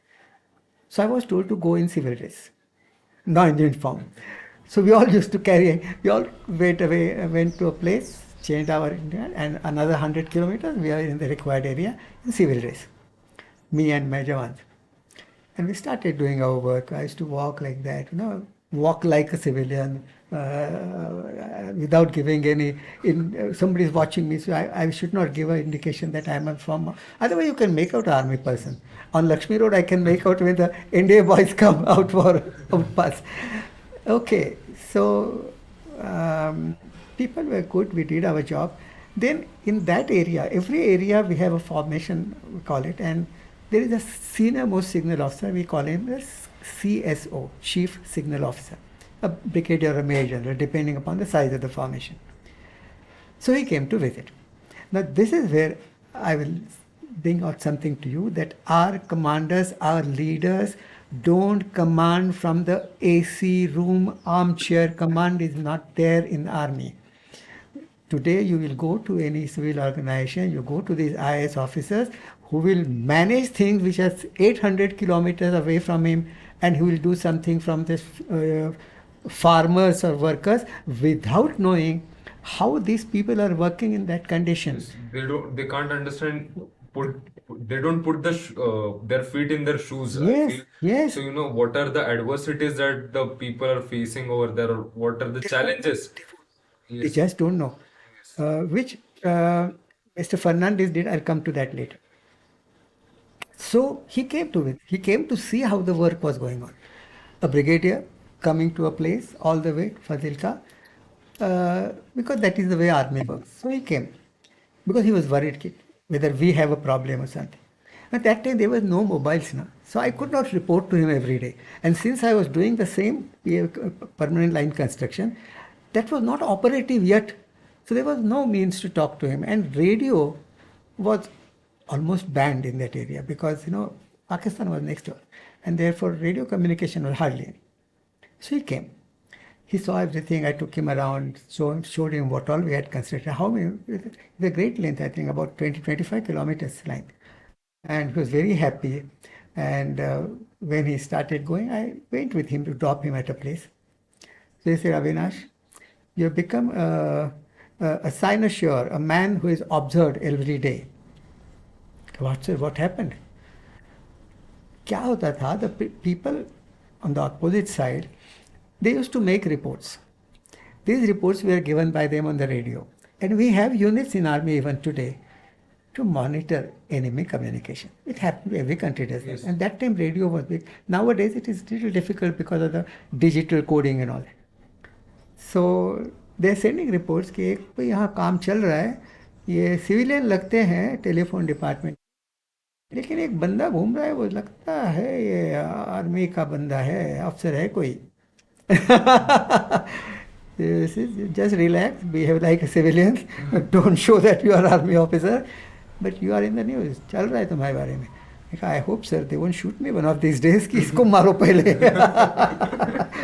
So I was told to go in civil dress, not in uniform. So we all used to carry, we all went to a place, changed our India, and another 100 kilometers, we are in the required area in civil dress, me and my Jawans. And we started doing our work. I used to walk like that, walk like a civilian without giving any, somebody is watching me, so I should not give an indication that I am from, otherwise you can make out an army person. On Lakshmi Road, I can make out when the NDA boys come out for pass. Okay, so people were good, we did our job. Then in that area, every area we have a formation, we call it, and there is a senior most signal officer, we call him the CSO, Chief Signal Officer, a brigadier or a major general, depending upon the size of the formation. So he came to visit. Now this is where I will bring out something to you, that our commanders, our leaders don't command from the AC room, armchair. Command is not there in the army. Today you will go to any civil organization, you go to these IAS officers who will manage things which are 800 kilometers away from him, and he will do something from this farmers or workers without knowing how these people are working in that condition. They can't understand. They don't put their feet in their shoes. I Yes, feel. yes. So what are the adversities that the people are facing over there, or what are the challenges? They Yes. just don't know. Which Mr. Fernandez did. I'll come to that later. So he came to it. He came to see how the work was going on. A brigadier coming to a place all the way to Fazilka, because that is the way army works. So he came because he was worried whether we have a problem or something. At that time there was no mobiles now, so I could not report to him every day. And since I was doing the same permanent line construction, that was not operative yet. So there was no means to talk to him. And radio was almost banned in that area because, Pakistan was next door. And therefore radio communication was hardly any. So he came. He saw everything. I took him around, showed him what all we had constructed. How many, it's a great length, I think about 20-25 kilometers length. And he was very happy. And when he started going, I went with him to drop him at a place. So he said, Avinash, you have become a cynosure, a man who is observed every day. What happened? क्या होता था, the people on the opposite side, they used to make reports. These reports were given by them on the radio. And we have units in army even today to monitor enemy communication. It happened, every country does that. Yes. And that time radio was big. Nowadays it is little difficult because of the digital coding and all that. So they are sending reports कि एक भाई यहाँ काम चल रहा है, ये civilian लगते हैं टेलीफोन डिपार्टमेंट, लेकिन एक बंदा घूम रहा है, वो लगता है ये आर्मी का बंदा है, अफसर है कोई. Just relax, behave like a civilian, don't show that you are army officer, but you are in the news. चल रहा है तुम्हारे बारे में. I hope sir they won't shoot me one of these days कि इसको मारो पहले.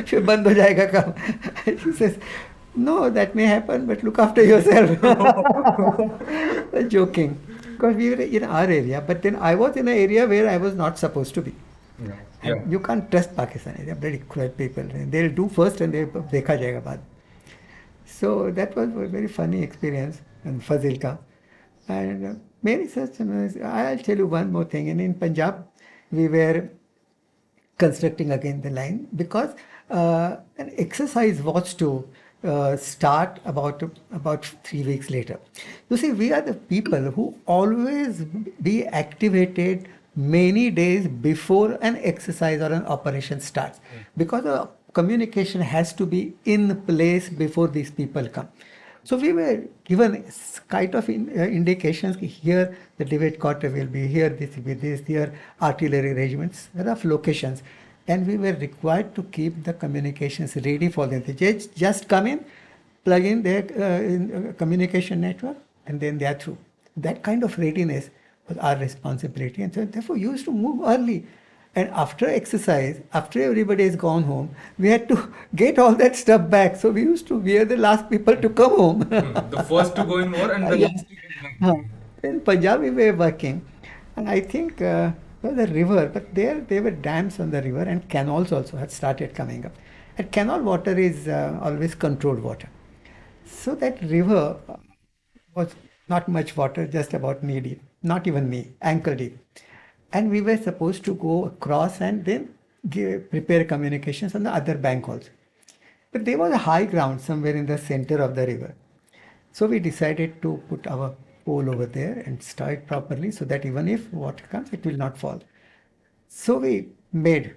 फिर बंद हो जाएगा काम. He says, no, that may happen, but look after yourself. Joking. Because we were in our area, but then I was in an area where I was not supposed to be. Yeah. And you can't trust Pakistani. They are very cruel people. They'll do first and they'll देखा जाएगा बाद. So that was a very funny experience in Fazilka. And many such, I'll tell you one more thing. And in Punjab, we were constructing again the line because an exercise was to start about 3 weeks later. You see, we are the people who always be activated many days before an exercise or an operation starts, because the communication has to be in place before these people come. So we were given kind of indications. Here the debate quarter will be, here this will be this, here artillery regiments, rough locations, and we were required to keep the communications ready for them. They just come in, plug in their communication network, and then they are through. That kind of readiness was our responsibility, and so therefore you used to move early. And after exercise, after everybody has gone home, we had to get all that stuff back. So we are the last people to come home. The first to go in war and the Yeah. last to get back. Huh. In Punjab, we were working, and I think the river, but there were dams on the river, and canals also had started coming up. And canal water is always controlled water. So that river was not much water, just about knee deep, not even knee, ankle deep. And we were supposed to go across and then prepare communications on the other bank also. But there was a high ground somewhere in the center of the river. So we decided to put our pole over there and store it properly so that even if water comes, it will not fall. So we made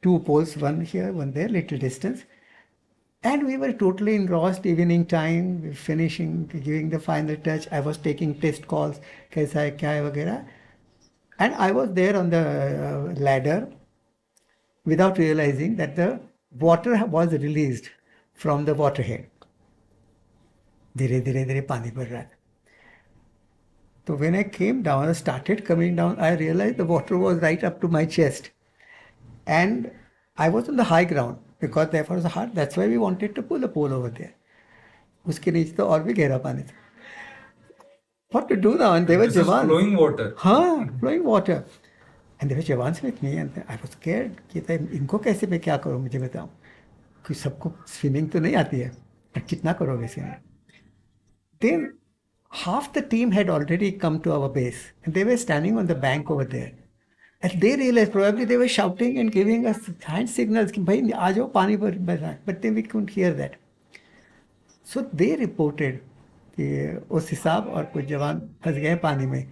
two poles, one here, one there, little distance. And we were totally engrossed. Evening time, we finishing, giving the final touch. I was taking test calls, kaisa hai, kya hai, वगैरह. And I was there on the ladder without realizing that the water was released from the waterhead. धीरे धीरे धीरे पानी बढ़ रहा है. So when I came down, I started coming down, I realized the water was right up to my chest. And I was on the high ground because there was hard. That's why we wanted to pull a pole over there. उसके नीचे तो और भी गहरा पानी था. What to do now? And they were This is Jawans. flowing water. हाँ, flowing water. And they were Jawans with me, and I was scared कि इनको कैसे मैं क्या करूँ, मुझे बताओ. कि सबको स्विमिंग तो नहीं आती है, पर कितना करोगे swimming? Then half the team had already come to our base, and they were standing on the bank over there. And they realized, probably they were shouting and giving us hand signals कि भाई आ जाओ पानी भर रहा है. But then we couldn't hear that. So they reported कि उस हिसाब और कुछ जवान फंस गए पानी में.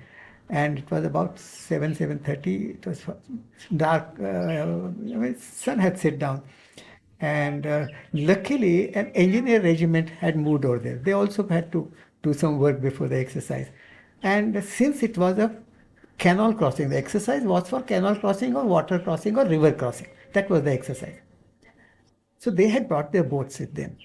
And it was about 7:30. It was dark. Sun had set down. And luckily, an engineer regiment had moved over there. They also had to do some work before the exercise. And since it was a canal crossing, the exercise was for canal crossing or water crossing or river crossing. That was the exercise. So they had brought their boats with them.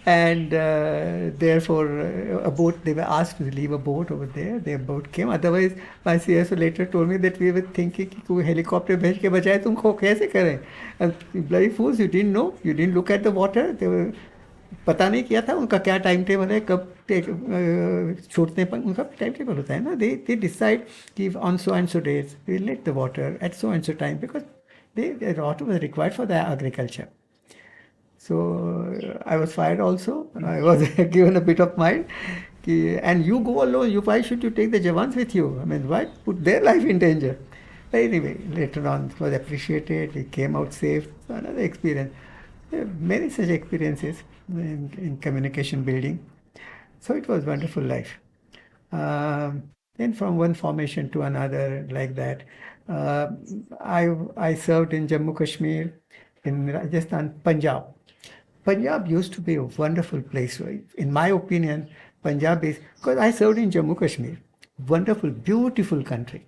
And therefore, a boat, they were asked to leave a boat over there. Their boat came. Otherwise, my CSO later told me that we were thinking कि कोई helicopter भेज के बचाए तुमको कैसे करें? And bloody fools, you didn't know, you didn't look at the water. They were पता नहीं किया था उनका क्या टाइम टेबल है, कब छोड़ने पर उनका टाइम टेबल होता है ना. They decide कि on so and so days we let the water at so and so time, because the water was required for the agriculture. So I was fired also. I was given a bit of mind. And you go alone. Why should you take the Jawans with you? I mean, why put their life in danger? But anyway, later on it was appreciated. We came out safe. So another experience. There are many such experiences in communication building. So it was wonderful life. Then from one formation to another, like that. I served in Jammu Kashmir, in Rajasthan, Punjab. Punjab used to be a wonderful place. In my opinion, Punjab is, because I served in Jammu Kashmir, wonderful, beautiful country.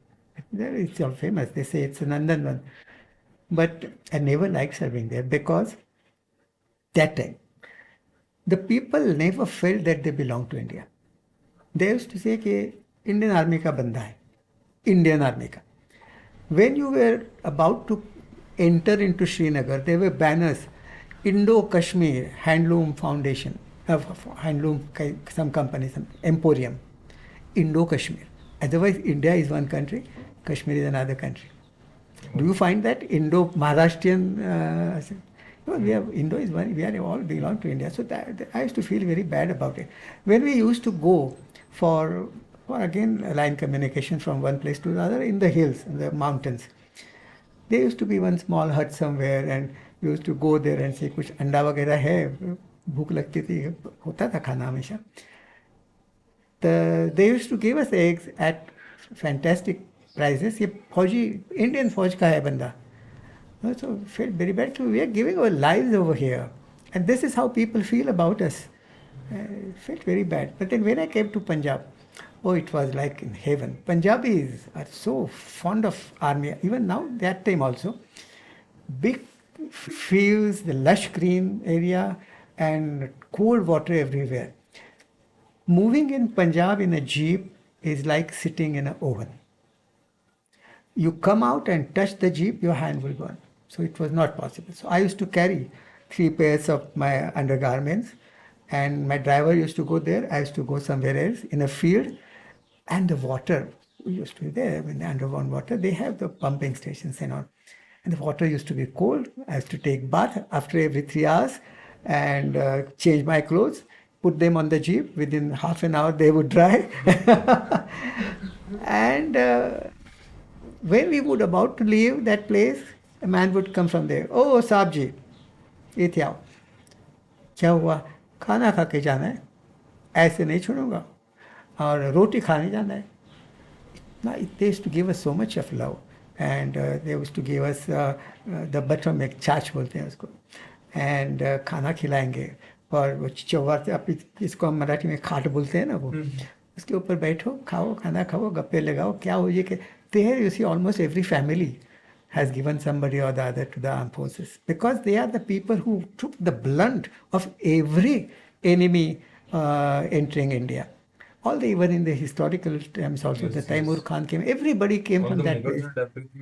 There it's all famous. They say it's a Nandanvan. But I never liked serving there because that time, the people never felt that they belong to India. They used to say कि Indian Army का बंदा है, Indian Army का. When you were about to enter into Srinagar, there were banners, Indo-Kashmir Handloom Foundation, Handloom, some company, some Emporium, Indo-Kashmir. Otherwise, India is one country, Kashmir is another country. Do you find that Indo-Maharashtrian? No, we have Indo is one. We are all belong to India. So I used to feel very bad about it. When we used to go for again line communication from one place to another in the hills, in the mountains, there used to be one small hut somewhere, and We used to go there and say कुछ अंडा वगैरह है, भूख लगती थी, होता था खाना हमेशा. They used to give us eggs at fantastic prices. ये फौजी इंडियन फौज का है बंदा. So felt very bad. So we are giving our lives over here, and this is how people feel about us. Felt very bad. But then when I came to Punjab, oh, it was like in heaven. Punjabis are so fond of army. Even now, that time also, big fields, the lush green area, and cold water everywhere. Moving in Punjab in a jeep is like sitting in an oven. You come out and touch the jeep, your hand will burn. So it was not possible. So I used to carry 3 pairs of my undergarments, and my driver used to go there. I used to go somewhere else in a field, and the water used to be there. When the underground water, they have the pumping stations and all. And the water used to be cold. I used to take bath after every 3 hours and change my clothes, put them on the jeep. Within half an hour, they would dry. And when we would about to leave that place, a man would come from there. Oh, साहब जी, ये थे आओ. क्या हुआ? खाना खा के जाना है. ऐसे नहीं छोड़ूंगा. और रोटी खाने जाना है. They used to give us so much of love. And they used to give us the buttermilk, छाछ बोलते हैं उसको. And खाना खिलाएंगे. और वो चौवर से आप इसको हम मराठी में खाट बोलते हैं ना वो. उसके ऊपर बैठो, खाओ, खाना खाओ, गप्पे लगाओ. क्या हो ये कि there you see almost every family has given somebody or the other to the armed forces, because they are the people who took the blunt of every enemy entering India. Even in the historical times also, the Taimur Khan came, everybody came from that place.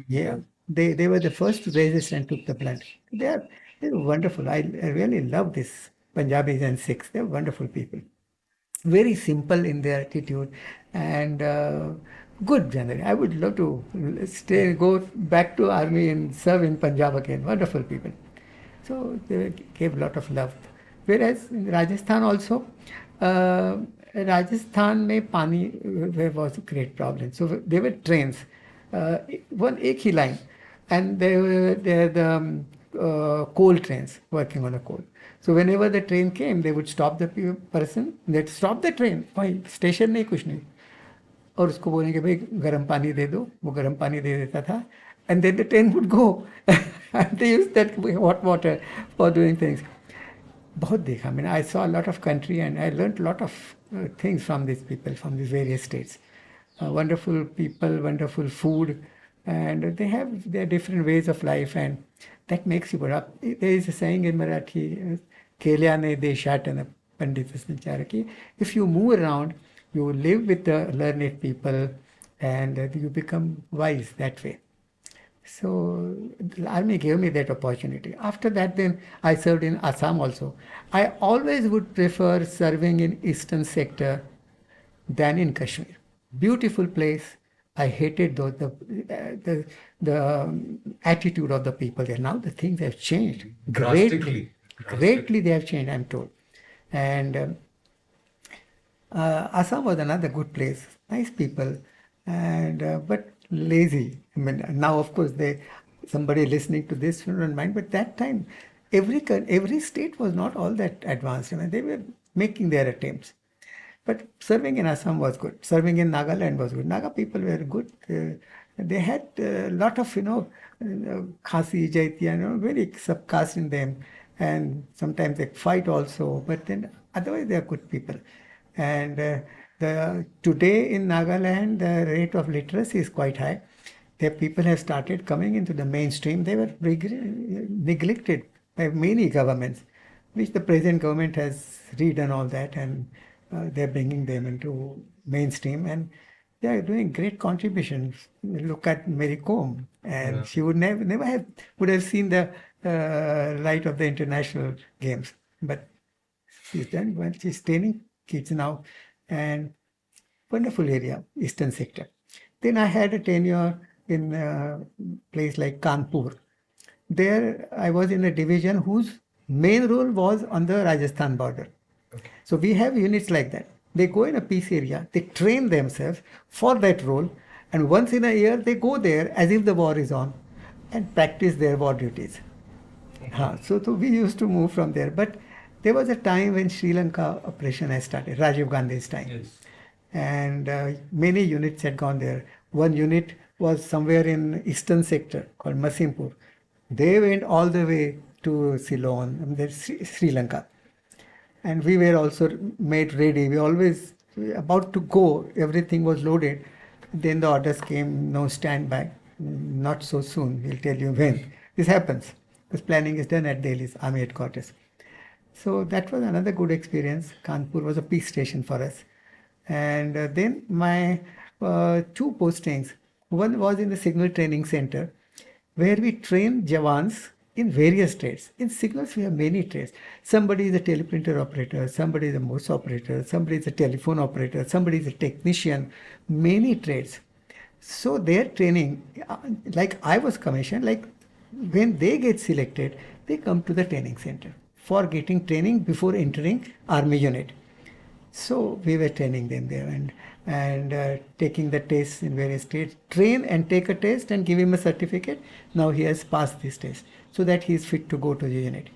Yeah, they were the first to resist and took the blunt. They're wonderful. I really love this Punjabis and Sikhs. They're wonderful people. Very simple in their attitude, and good generally. I would love to go back to army and serve in Punjab again. Wonderful people. So they gave a lot of love. Whereas in Rajasthan also, Rajasthan में पानी was a great problem. So there were trains, one एक ही line, and there were the coal trains working on a coal. So whenever the train came, they would stop the person. They'd stop the train. भाई station नहीं कुछ नहीं. और उसको बोलेंगे भाई गर्म पानी दे दो. वो गर्म पानी दे देता था. And then the train would go. And they used that hot water for doing things. बहुत देखा. I mean, I saw a lot of country and I learned a lot of things from these people, from these various states. Wonderful people, wonderful food, and they have their different ways of life, and that makes you grow up. There is a saying in Marathi, "Kelyane deshatana pandita." If you move around, you live with the learned people, and you become wise that way. So the army gave me that opportunity. After that, then I served in Assam also. I always would prefer serving in eastern sector than in Kashmir. Beautiful place. I hated the attitude of the people there. Now the things have changed greatly. Greatly they have changed, I'm told. And Assam was another good place. Nice people, and but lazy. I mean, now of course somebody listening to this will not mind, but that time every state was not all that advanced. I mean, they were making their attempts. But serving in Assam was good. Serving in Nagaland was good. Naga people were good. They had a lot of, Khasi, Jaitiya, very subcaste in them. And sometimes they fight also. But then otherwise they are good people. And today in Nagaland, the rate of literacy is quite high. Their people have started coming into the mainstream. They were neglected by many governments, which the present government has redone all that, and they're bringing them into mainstream, and they are doing great contributions. Look at Mary Kom, and she would never have seen the light of the international games, but she's done well. She's training kids now, and wonderful area, eastern sector. Then I had a tenure in a place like Kanpur. There I was in a division whose main role was on the Rajasthan border. So we have units like that. They go in a peace area, they train themselves for that role, and once in a year they go there as if the war is on and practice their war duties. So we used to move from there. But there was a time when Sri Lanka operation has started, Rajiv Gandhi's time. Yes. And many units had gone there. One unit was somewhere in eastern sector called Masimpur. They went all the way to Ceylon, Sri Lanka. And we were also made ready. We always about to go, everything was loaded. Then the orders came, no, stand back, not so soon, we'll tell you when. This happens. This planning is done at Delhi's army headquarters. So that was another good experience. Kanpur was a peace station for us. And then my two postings. One was in the Signal Training Center, where we train Jawans in various trades. In signals, we have many trades. Somebody is a teleprinter operator, somebody is a Morse operator, somebody is a telephone operator, somebody is a technician, many trades. So their training, like I was commissioned, like when they get selected, they come to the training center for getting training before entering army unit. So we were training them there and taking the tests in various states. Train and take a test and give him a certificate. Now he has passed this test, so that he is fit to go to the unit.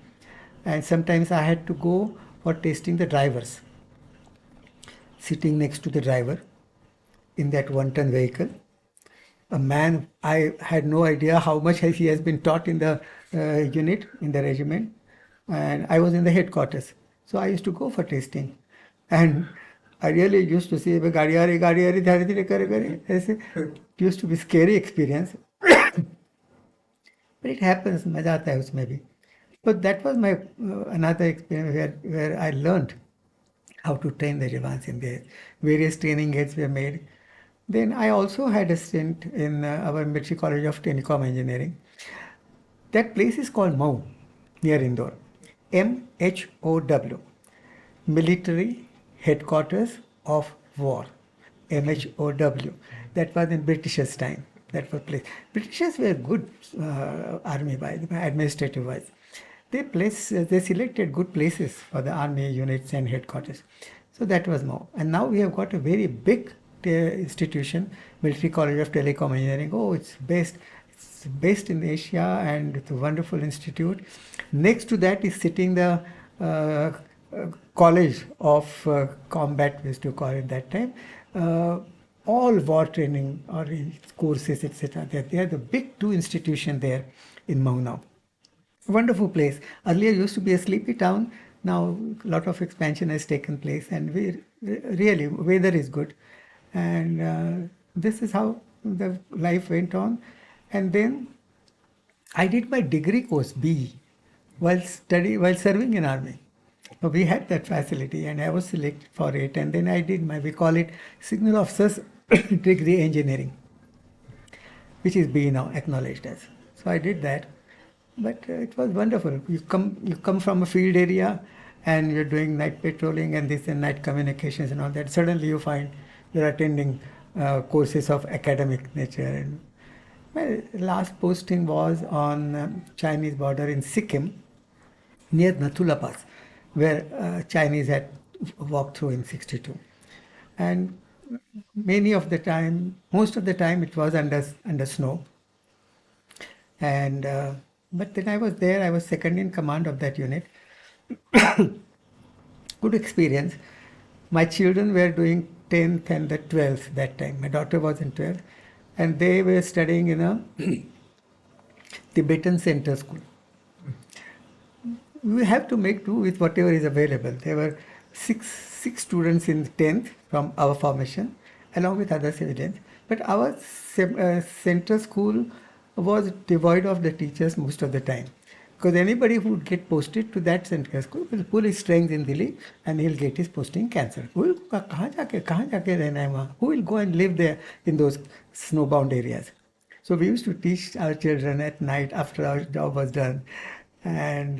And sometimes I had to go for testing the drivers, sitting next to the driver in that one-ton vehicle. A man, I had no idea how much he has been taught in the unit, in the regiment, and I was in the headquarters. So I used to go for testing. And I really used to say, गाड़ी आ रही धीरे धीरे करे ऐसे. It used to be scary experience. But it happens, मजा आता है उसमें भी. But that was my another experience where I learned how to train the Jawans in there. Various training aids were made. Then I also had a stint in our Military College of Telecom Engineering. That place is called MHOW, near Indore. MHOW, Military Headquarters of War. MHOW. That was in Britishers' time. That was place. Britishers were good army administrative wise. They selected good places for the army units and headquarters. So that was more. And now we have got a very big institution, Military College of Telecom Engineering. Oh, it's based in Asia, and it's a wonderful institute. Next to that is sitting the College of Combat, we used to call it that time. All war training or courses, etc. They are the big two institutions there in MHOW now. Wonderful place. Earlier used to be a sleepy town. Now a lot of expansion has taken place, and we really weather is good. And this is how the life went on. And then I did my degree course B while serving in army. So we had that facility, and I was selected for it. And then I did we call it Signal Officers Degree Engineering, which is B now, acknowledged as. So I did that. But it was wonderful. You come from a field area, and you're doing night patrolling and this and night communications and all that. Suddenly you find you're attending courses of academic nature. And my last posting was on Chinese border in Sikkim, near Nathula Pass, where Chinese had walked through in 62. And most of the time it was under snow. And but then I was there, I was second in command of that unit. Good experience. My children were doing 10th and the 12th that time. My daughter was in 12th, and they were studying in a Tibetan center school. We have to make do with whatever is available. There were six students in 10th from our formation, along with other civilians. But our center school was devoid of the teachers most of the time. Because anybody who would get posted to that center school will pull his strings in Delhi, and he'll get his posting cancelled. Who will go and live there in those snowbound areas? So we used to teach our children at night after our job was done. And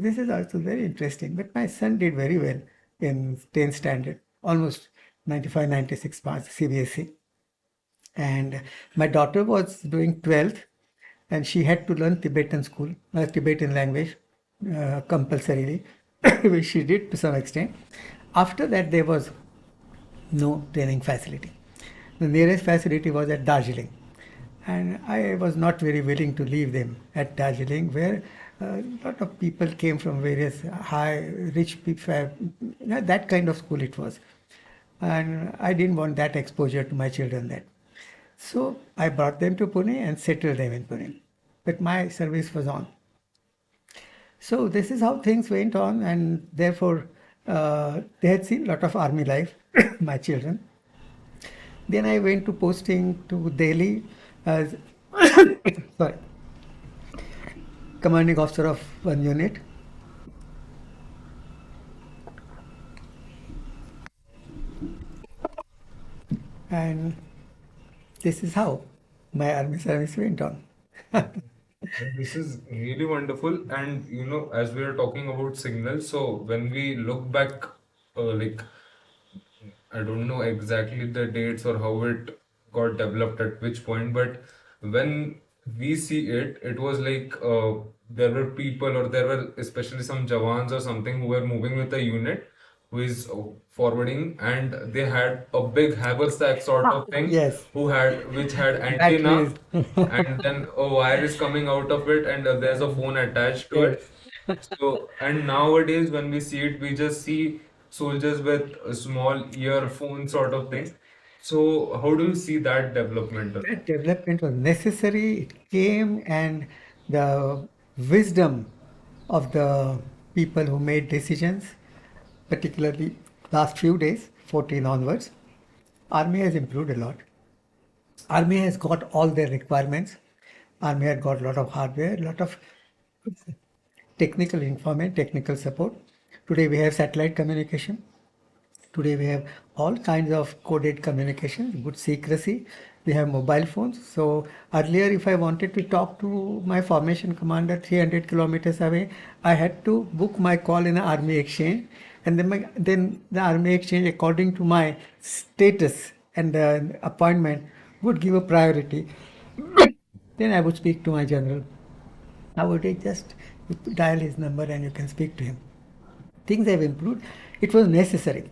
this is also very interesting. But my son did very well in 10th standard, almost 95, 96 marks, CBSE. And my daughter was doing 12th, and she had to learn Tibetan Tibetan language compulsorily, which she did to some extent. After that, there was no training facility. The nearest facility was at Darjeeling. And I was not very willing to leave them at Darjeeling, where A lot of people came from various high, rich people, that kind of school it was. And I didn't want that exposure to my children then. So I brought them to Pune and settled them in Pune. But my service was on. So this is how things went on, and therefore they had seen a lot of army life, my children. Then I went to posting to Delhi as sorry, commanding officer of one unit. And this is how my army service went on. This is really wonderful. And as we are talking about signals, so when we look back, like I don't know exactly the dates or how it got developed at which point, but when we see it, it was like there were people, or there were especially some Jawans or something, who were moving with a unit who is forwarding, and they had a big haversack sort of thing, Yes, which had antenna, batteries. and then a wire is coming out of it, and there's a phone attached to Yes. it. So, and nowadays when we see it, we just see soldiers with a small earphone sort of thing. So, how do you see that development? That development was necessary. It came, and the wisdom of the people who made decisions, particularly last few days, 14 onwards, Army has improved a lot. Army has got all their requirements. Army had got a lot of hardware, a lot of technical information, technical support. Today we have satellite communication. Today we have all kinds of coded communication, good secrecy. We have mobile phones. So earlier, if I wanted to talk to my formation commander 300 kilometers away, I had to book my call in an army exchange, and then the army exchange, according to my status and the appointment, would give a priority. Then I would speak to my general. Nowadays, just you dial his number and you can speak to him. Things have improved. It was necessary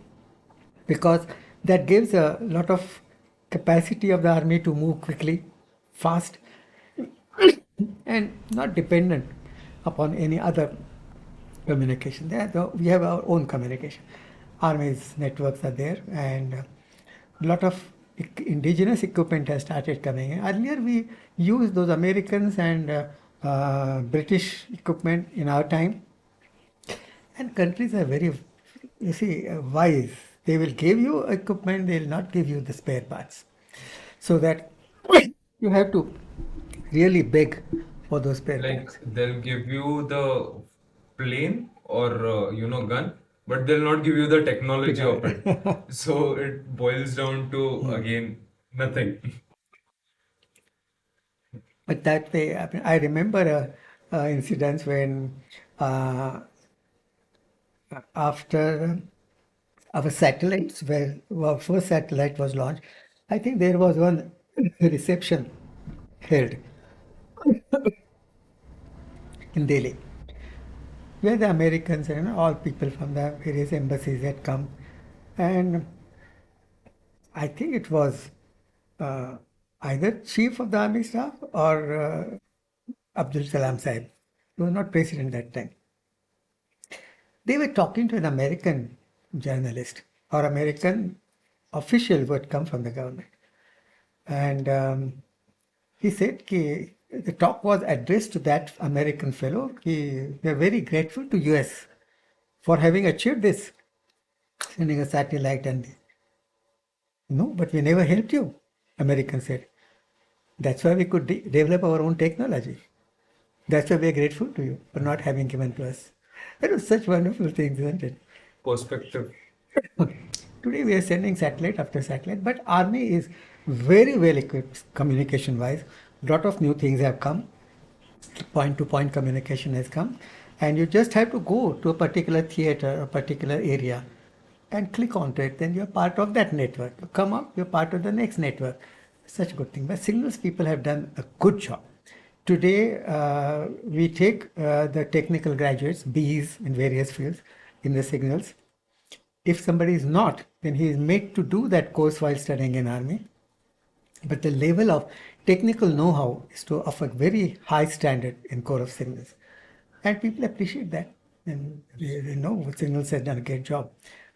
because that gives a lot of capacity of the army to move quickly, fast, and not dependent upon any other communication. We have our own communication. Army's networks are there, and a lot of indigenous equipment has started coming in. Earlier, we used those Americans and British equipment in our time, and countries are very, you see, wise. They will give you equipment, they will not give you the spare parts. So that you have to really beg for those spare Like parts. they'll give you the plane or gun, but they'll not give you the technology of it. So it boils down to again nothing. But that way, I remember a incident when uh, after our satellites, where our first satellite was launched, I think there was one reception held in Delhi, where the Americans and all people from the various embassies had come. And I think it was uh, either chief of the army staff or Abdul Salam Sahib. He was not president that time. They were talking to an American journalist or American official who had come from the government. And he said the talk was addressed to that American fellow. We are very grateful to US for having achieved this, sending a satellite and no, but we never helped you, American said. That's why we could develop our own technology. That's why we are grateful to you for not having given to us. That was such wonderful things, isn't it? Perspective. Today we are sending satellite after satellite, but army is very well equipped communication wise. Lot of new things have come. Point to point communication has come, and you just have to go to a particular theater, a particular area, and click onto it. Then you're part of that network. You come up, you're part of the next network. Such a good thing. But signals people have done a good job. Today, we take the technical graduates, Bs in various fields, in the signals. If somebody is not, then he is made to do that course while studying in army. But the level of technical know-how is to of a very high standard in Corps of Signals. and people appreciate that. And they know signals has done a great job.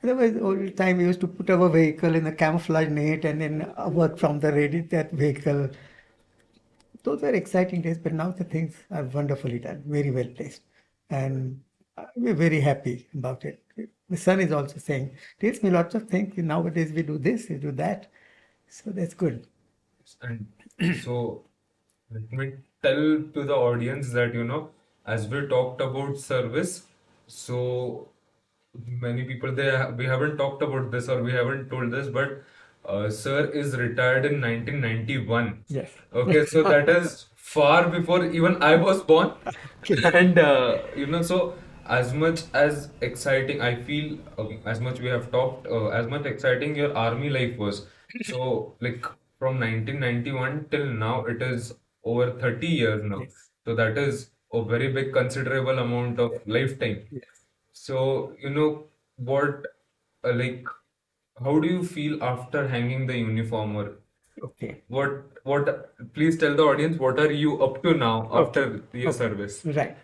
Otherwise, all the time we used to put our vehicle in a camouflage net and then work from the radio that vehicle. Those were exciting days, but now the things are wonderfully done, very well placed, and we're very happy about it. The son is also saying, tells me lots of things. Nowadays we do this, we do that, so that's good. And so let me tell to the audience that, as we talked about service, so many people we haven't talked about this or we haven't told this, but sir is retired in 1991. Yes. Okay, so that is far before even I was born. Okay. And so as much as exciting I feel, as much we have talked, as much exciting your army life was. So like from 1991 till now, it is over 30 years now. Yes. So that is a very big considerable amount of lifetime. Yes. So, what, like, how do you feel after hanging the uniform, or Okay. please tell the audience what are you up to now Okay. after your Okay. service? Right.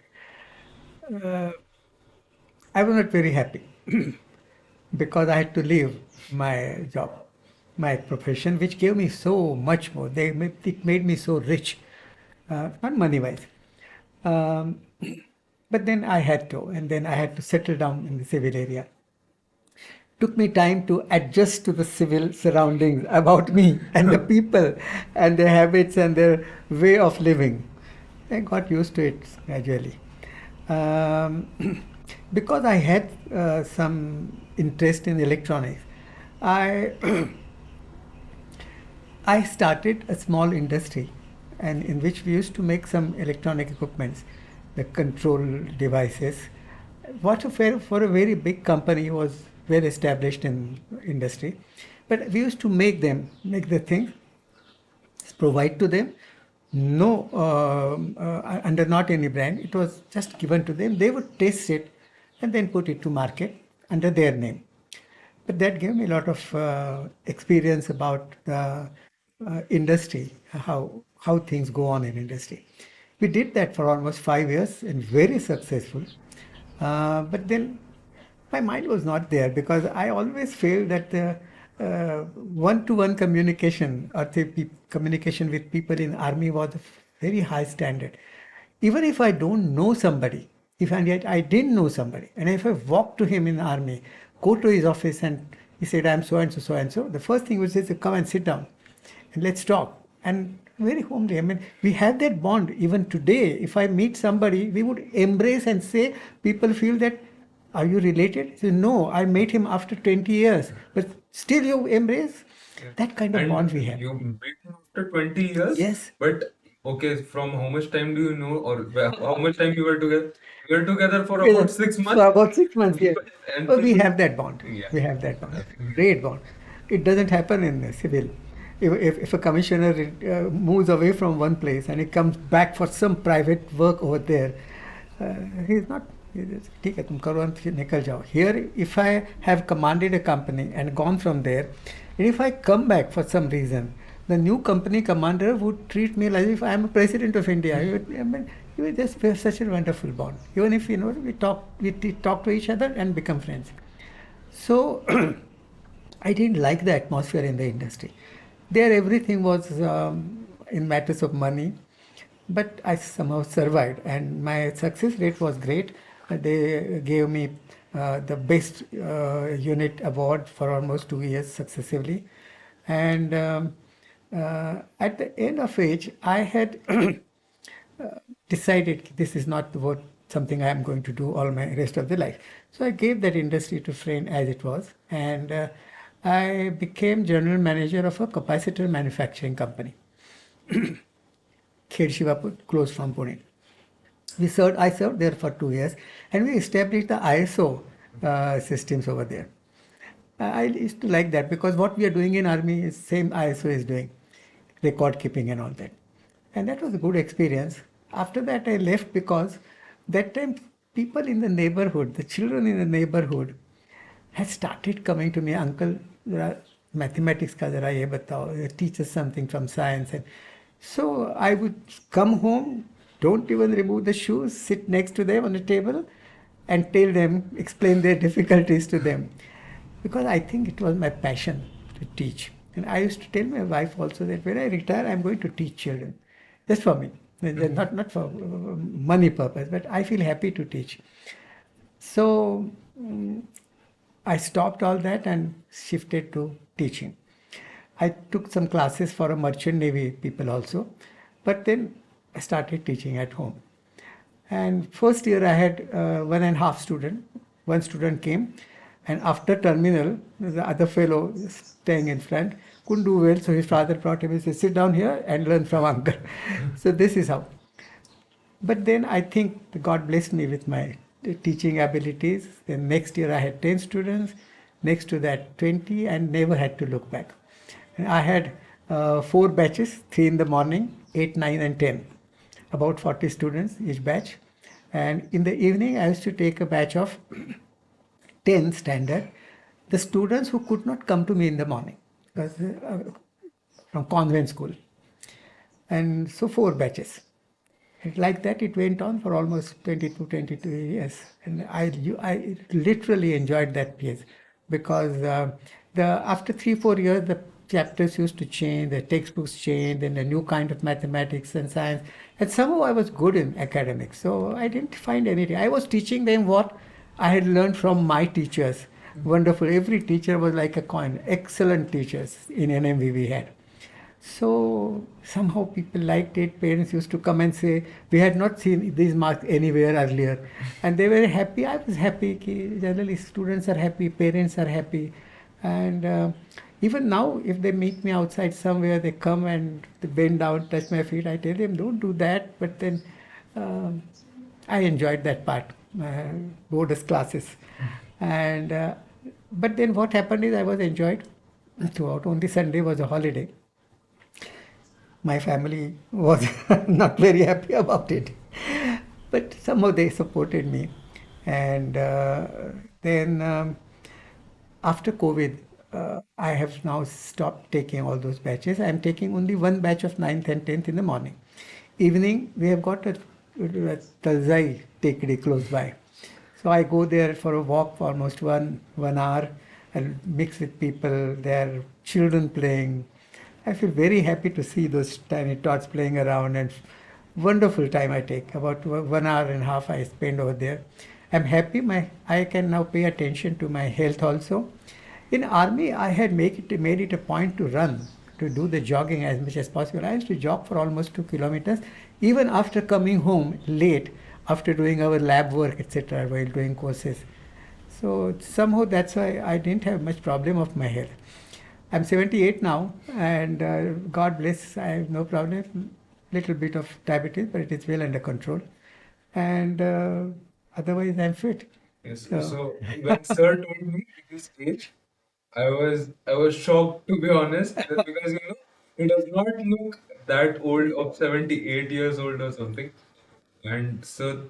Uh, I was not very happy because I had to leave my job, my profession, which gave me so much more. It made me so rich, not money wise. Um, but then I had to, and then I had to settle down in the civil area. Took me time to adjust to the civil surroundings about me and the people and their habits and their way of living. I got used to it gradually. Because I had some interest in electronics, I I started a small industry, and in which we used to make some electronic equipments, the control devices. What for a very big company was well established in industry, but we used to make the things, provide to them. No, under not any brand. It was just given to them. They would test it, and then put it to market under their name. But that gave me a lot of experience about the industry, how things go on in industry. We did that for almost 5 years and very successful. But then my mind was not there because I always felt that the one-to-one communication or the communication with people in army was a very high standard. Even if I don't know somebody, if and yet I didn't know somebody, and if I walk to him in the army, go to his office and he said, I'm so and so, so and so, the first thing was say, come and sit down and let's talk. And very homely. I mean, we have that bond even today. If I meet somebody, we would embrace and say, people feel that, are you related? Say, no, I met him after 20 years, but still you embrace. Yeah. That kind of bond we And have. you met him after 20 years, Yes. but okay, from how much time do you know, or how much time you were together? You were together for about Together 6 months, for about 6 months, yes. and So we have that bond. yeah, We have that bond. absolutely. Great bond. It doesn't happen in civil. If a commissioner moves away from one place and he comes back for some private work over there, he's not. ठीक है तुम करो and निकल जाओ. Here, if I have commanded a company and gone from there, and if I come back for some reason, the new company commander would treat me like if I am a president of India. I mean, we just have such a wonderful bond. Even if we talk to each other and become friends. So I didn't like the atmosphere in the industry. There, everything was in matters of money, but I somehow survived, and my success rate was great. They gave me the best unit award for almost 2 years successively, and at the end of which I had decided this is not what something I am going to do all my rest of the life. So I gave that industry to friend as it was, and I became general manager of a capacitor manufacturing company, Khed Shivapur, close from Pune. I served there for 2 years, and we established the ISO systems over there. I used to like that because what we are doing in army is same ISO is doing, record keeping and all that. And that was a good experience. After that, I left because that time people in the neighborhood, the children in the neighborhood, had started coming to me, Uncle, mathematics ka zara ye batao, teach us something from science. And so I would come home Don't even remove the shoes, sit next to them on the table and tell them, explain their difficulties to them. Because I think it was my passion to teach. And I used to tell my wife also that when I retire, I'm going to teach children. Just for me. Not for money purpose, but I feel happy to teach. So I stopped all that and shifted to teaching. I took some classes for a merchant navy people also, but then I started teaching at home. And first year I had 1.5 student. One student came, and after terminal, the other fellow staying in front couldn't do well, so his father brought him and said, "Sit down here and learn from uncle." So this is how. But then I think God blessed me with my teaching abilities. Then next year I had 10 students, next to that 20, and never had to look back. And I had 4 batches, 3 in the morning, 8, 9, and 10. About 40 students each batch. And in the evening, I used to take a batch of 10 standard. The students who could not come to me in the morning, because from convent school. And so 4 batches. And like that, it went on for almost 22 years. And I literally enjoyed that phase because after 3, 4 years, the chapters used to change, the textbooks changed, and a new kind of mathematics and science. And somehow I was good in academics. So I didn't find anything. I was teaching them what I had learned from my teachers. Wonderful. Every teacher was like a coin. Excellent teachers in NMV we had. So somehow people liked it. Parents used to come and say, "We had not seen these marks anywhere earlier." And they were happy. I was happy. Generally, students are happy, parents are happy. And even now, if they meet me outside somewhere, they come and they bend down, touch my feet. I tell them, "Don't do that." But then I enjoyed that part, Bodas classes. And but then what happened is I was enjoyed throughout. Only Sunday was a holiday. My family was not very happy about it, but somehow they supported me. And then after COVID, I have now stopped taking all those batches. I am taking only one batch of 9th and 10th in the morning. Evening, we have got a Talzai Tekri close by. So I go there for a walk for almost one hour and mix with people. There are children playing. I feel very happy to see those tiny tots playing around, and wonderful time I take. About 1.5 hours I spend over there. I'm happy. I can now pay attention to my health also. In army, I had made it a point to run, to do the jogging as much as possible. I used to jog for almost 2 kilometers, even after coming home late, after doing our lab work, etc., while doing courses. So somehow that's why I didn't have much problem of my health. I'm 78 now, and God bless, I have no problem. Little bit of diabetes, but it is well under control. And otherwise, I'm fit. Yes. So, So when Sir told me his age, I was shocked, to be honest, because he does not look that old, of 78 years old or something. And so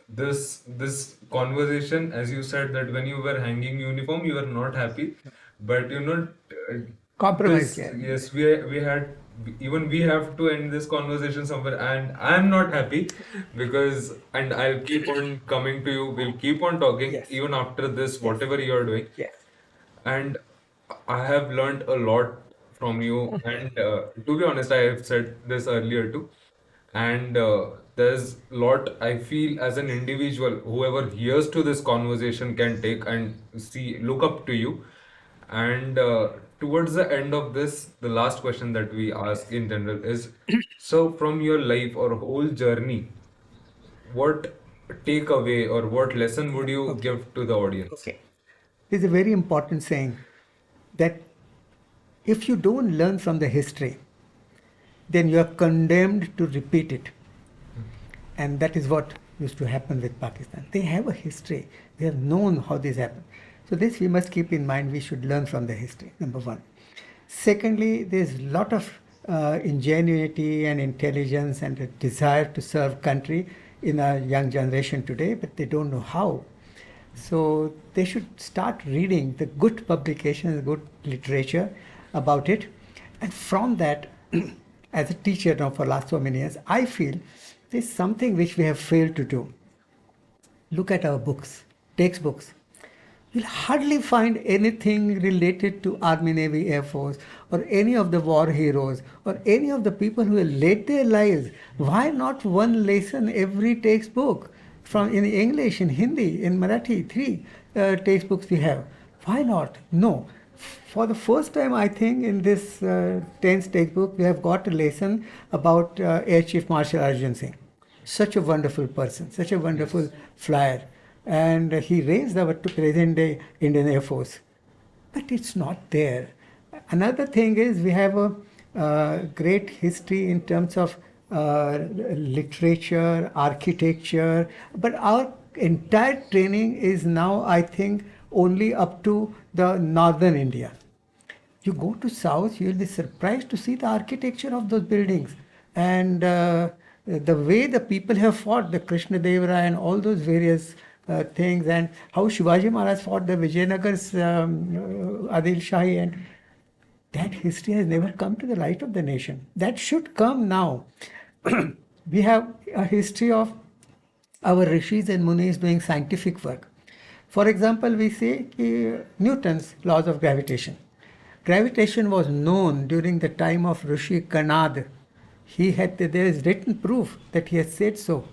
this conversation, as you said, that when you were hanging uniform, you were not happy, but uh, compromise, this yeah. yes, we had, even we have to end this conversation somewhere, and I'm not happy because, and I'll keep on coming to you. We'll keep on talking Yes. even after this, Yes. whatever you are doing, Yes. and I have learned a lot from you. And to be honest, I have said this earlier too. And there's a lot I feel as an individual, whoever hears to this conversation can take and see, look up to you. And towards the end of this, the last question that we ask in general is, so from your life or whole journey, what takeaway or what lesson would you Okay. give to the audience? Okay. There's a very important saying that if you don't learn from the history, then you are condemned to repeat it. And that is what used to happen with Pakistan. They have a history. They have known how this happened. So this we must keep in mind. We should learn from the history, number one. Secondly, there's a lot of ingenuity and intelligence and a desire to serve country in our young generation today, but they don't know how. So they should start reading the good publications, good literature about it. And from that, as a teacher now for last so many years, I feel there's something which we have failed to do. Look at our books, textbooks. You'll hardly find anything related to Army, Navy, Air Force, or any of the war heroes, or any of the people who have led their lives. Why not one lesson every textbook? From in English, in Hindi, in Marathi, three textbooks we have. Why not? No. For the first time, I think in this 10th textbook, we have got a lesson about Air Chief Marshal Arjun Singh. Such a wonderful person, such a wonderful flyer. And he raised our to present day Indian Air Force. But it's not there. Another thing is we have a great history in terms of literature, architecture, but our entire training is now, I think, only up to the northern India. You go to south, you will be surprised to see the architecture of those buildings and the way the people have fought, the Krishna Devara and all those various things, and how Shivaji Maharaj fought the Vijayanagar's Adil Shahi, and that history has never come to the light of the nation. That should come now. We have a history of our rishis and munis doing scientific work. For example, we say Newton's laws of gravitation. Gravitation was known during the time of Rishi Kanad. There is written proof that he has said so.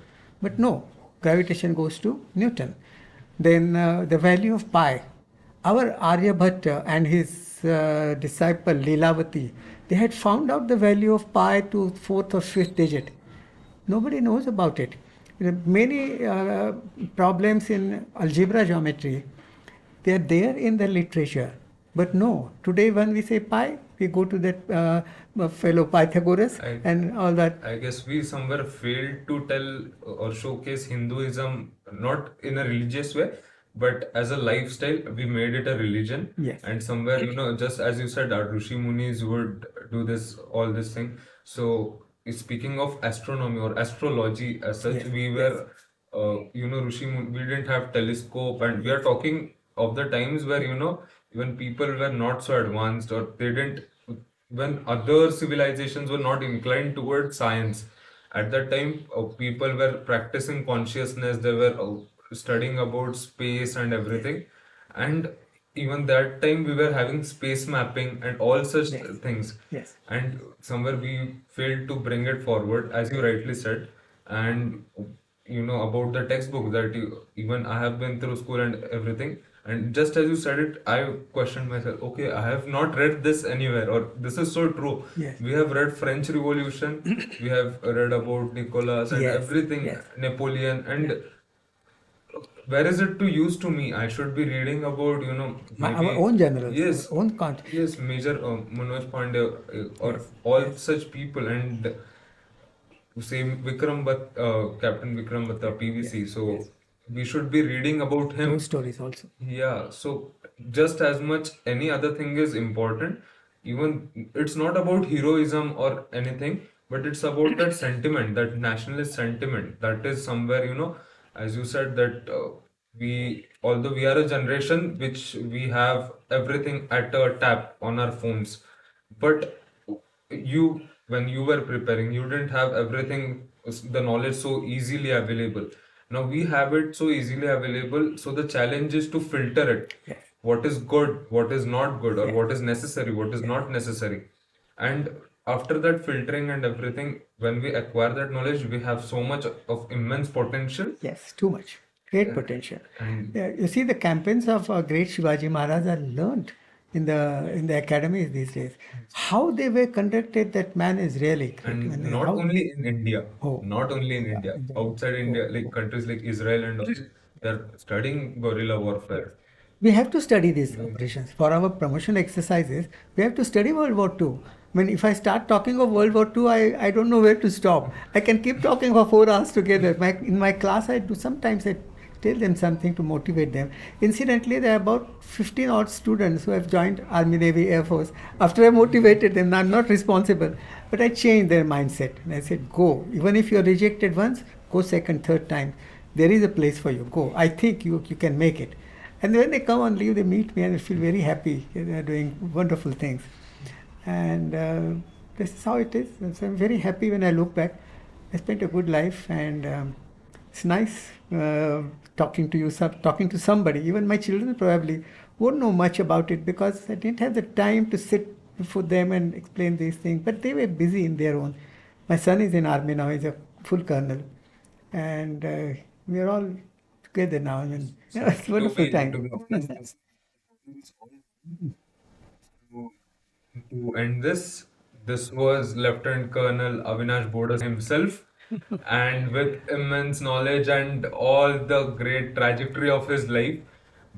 But no, gravitation goes to Newton. Then the value of pi. Our Aryabhatta and his disciple Leelavati, they had found out the value of pi to fourth or fifth digit. Nobody knows about it. There are many problems in algebra geometry. They are there in the literature. But no, today when we say pi, we go to that fellow Pythagoras and all that. I guess we somewhere failed to tell or showcase Hinduism not in a religious way, but as a lifestyle. We made it a religion. Yes. And somewhere, just as you said, our Rishi Munis would do all this thing. So, speaking of astronomy or astrology as such, Yes, we were, we didn't have telescope, and we are talking of the times where, when people were not so advanced, or they didn't, when other civilizations were not inclined towards science. At that time, people were practicing consciousness, they were studying about space and everything. And even that time, we were having space mapping and all such Yes. things. Yes. And somewhere we failed to bring it forward, as you rightly said. And about the textbook that even I have been through school and everything. And just as you said it, I questioned myself, okay, I have not read this anywhere, or this is so true. Yes. We have read French Revolution, we have read about Nicholas and Yes, everything, yes. Napoleon, and where is it to use to me? I should be reading about, Our own generals, yes, our own country. yes, Major Manoj Pandey, or Yes, all yes. such people, and same Captain Vikram Bhatta, PVC. Yes, So yes. we should be reading about him. Those stories also. Yeah, so just as much any other thing is important, even it's not about heroism or anything, but it's about that sentiment, that nationalist sentiment, that is somewhere, as you said, that although we are a generation which we have everything at a tap on our phones, but when you were preparing, you didn't have everything, the knowledge so easily available. Now we have it so easily available, so the challenge is to filter it. Yes. What is good, what is not good, or Yes. what is necessary, what is not necessary. And after that filtering and everything, when we acquire that knowledge, we have so much of immense potential. Yes, too much. Great potential. And Yeah, you see, the campaigns of great Shivaji Maharaj are learned in the academies these days. How they were conducted, that man is really great. and When- not how, only in India, oh, not only in yeah, India, in the- outside India, oh, like oh. countries like Israel and all, they're studying guerrilla warfare. We have to study these operations. For our promotion exercises, we have to study World War II. I mean, if I start talking of World War II, I don't know where to stop. I can keep talking for 4 hours together. In my class, sometimes I tell them something to motivate them. Incidentally, there are about 15 odd students who have joined Army, Navy, Air Force. After I motivated them, I'm not responsible, but I changed their mindset. And I said, go. Even if you're rejected once, go second, third time. There is a place for you. Go. I think you can make it. And when they come on leave, they meet me and I feel very happy. They're doing wonderful things. And this is how it is. And so I'm very happy when I look back. I spent a good life, and it's nice talking to you, talking to somebody. Even my children probably won't know much about it because I didn't have the time to sit before them and explain these things. But they were busy in their own. My son is in army now; he's a full colonel, and we are all together now. I mean, yeah, it's a wonderful To time. be honest, to, to end this, this was Lieutenant Colonel Avinash Bodas himself, and with immense knowledge and all the great trajectory of his life,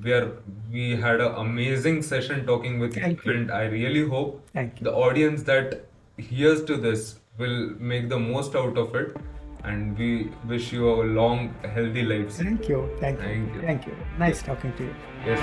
we are we had an amazing session talking with you, Thank you. and I really hope Thank you. the audience that hears to this will make the most out of it, and we wish you a long, healthy life. Thank you. Thank you. Thank you. Thank you. Nice talking to you. Yes.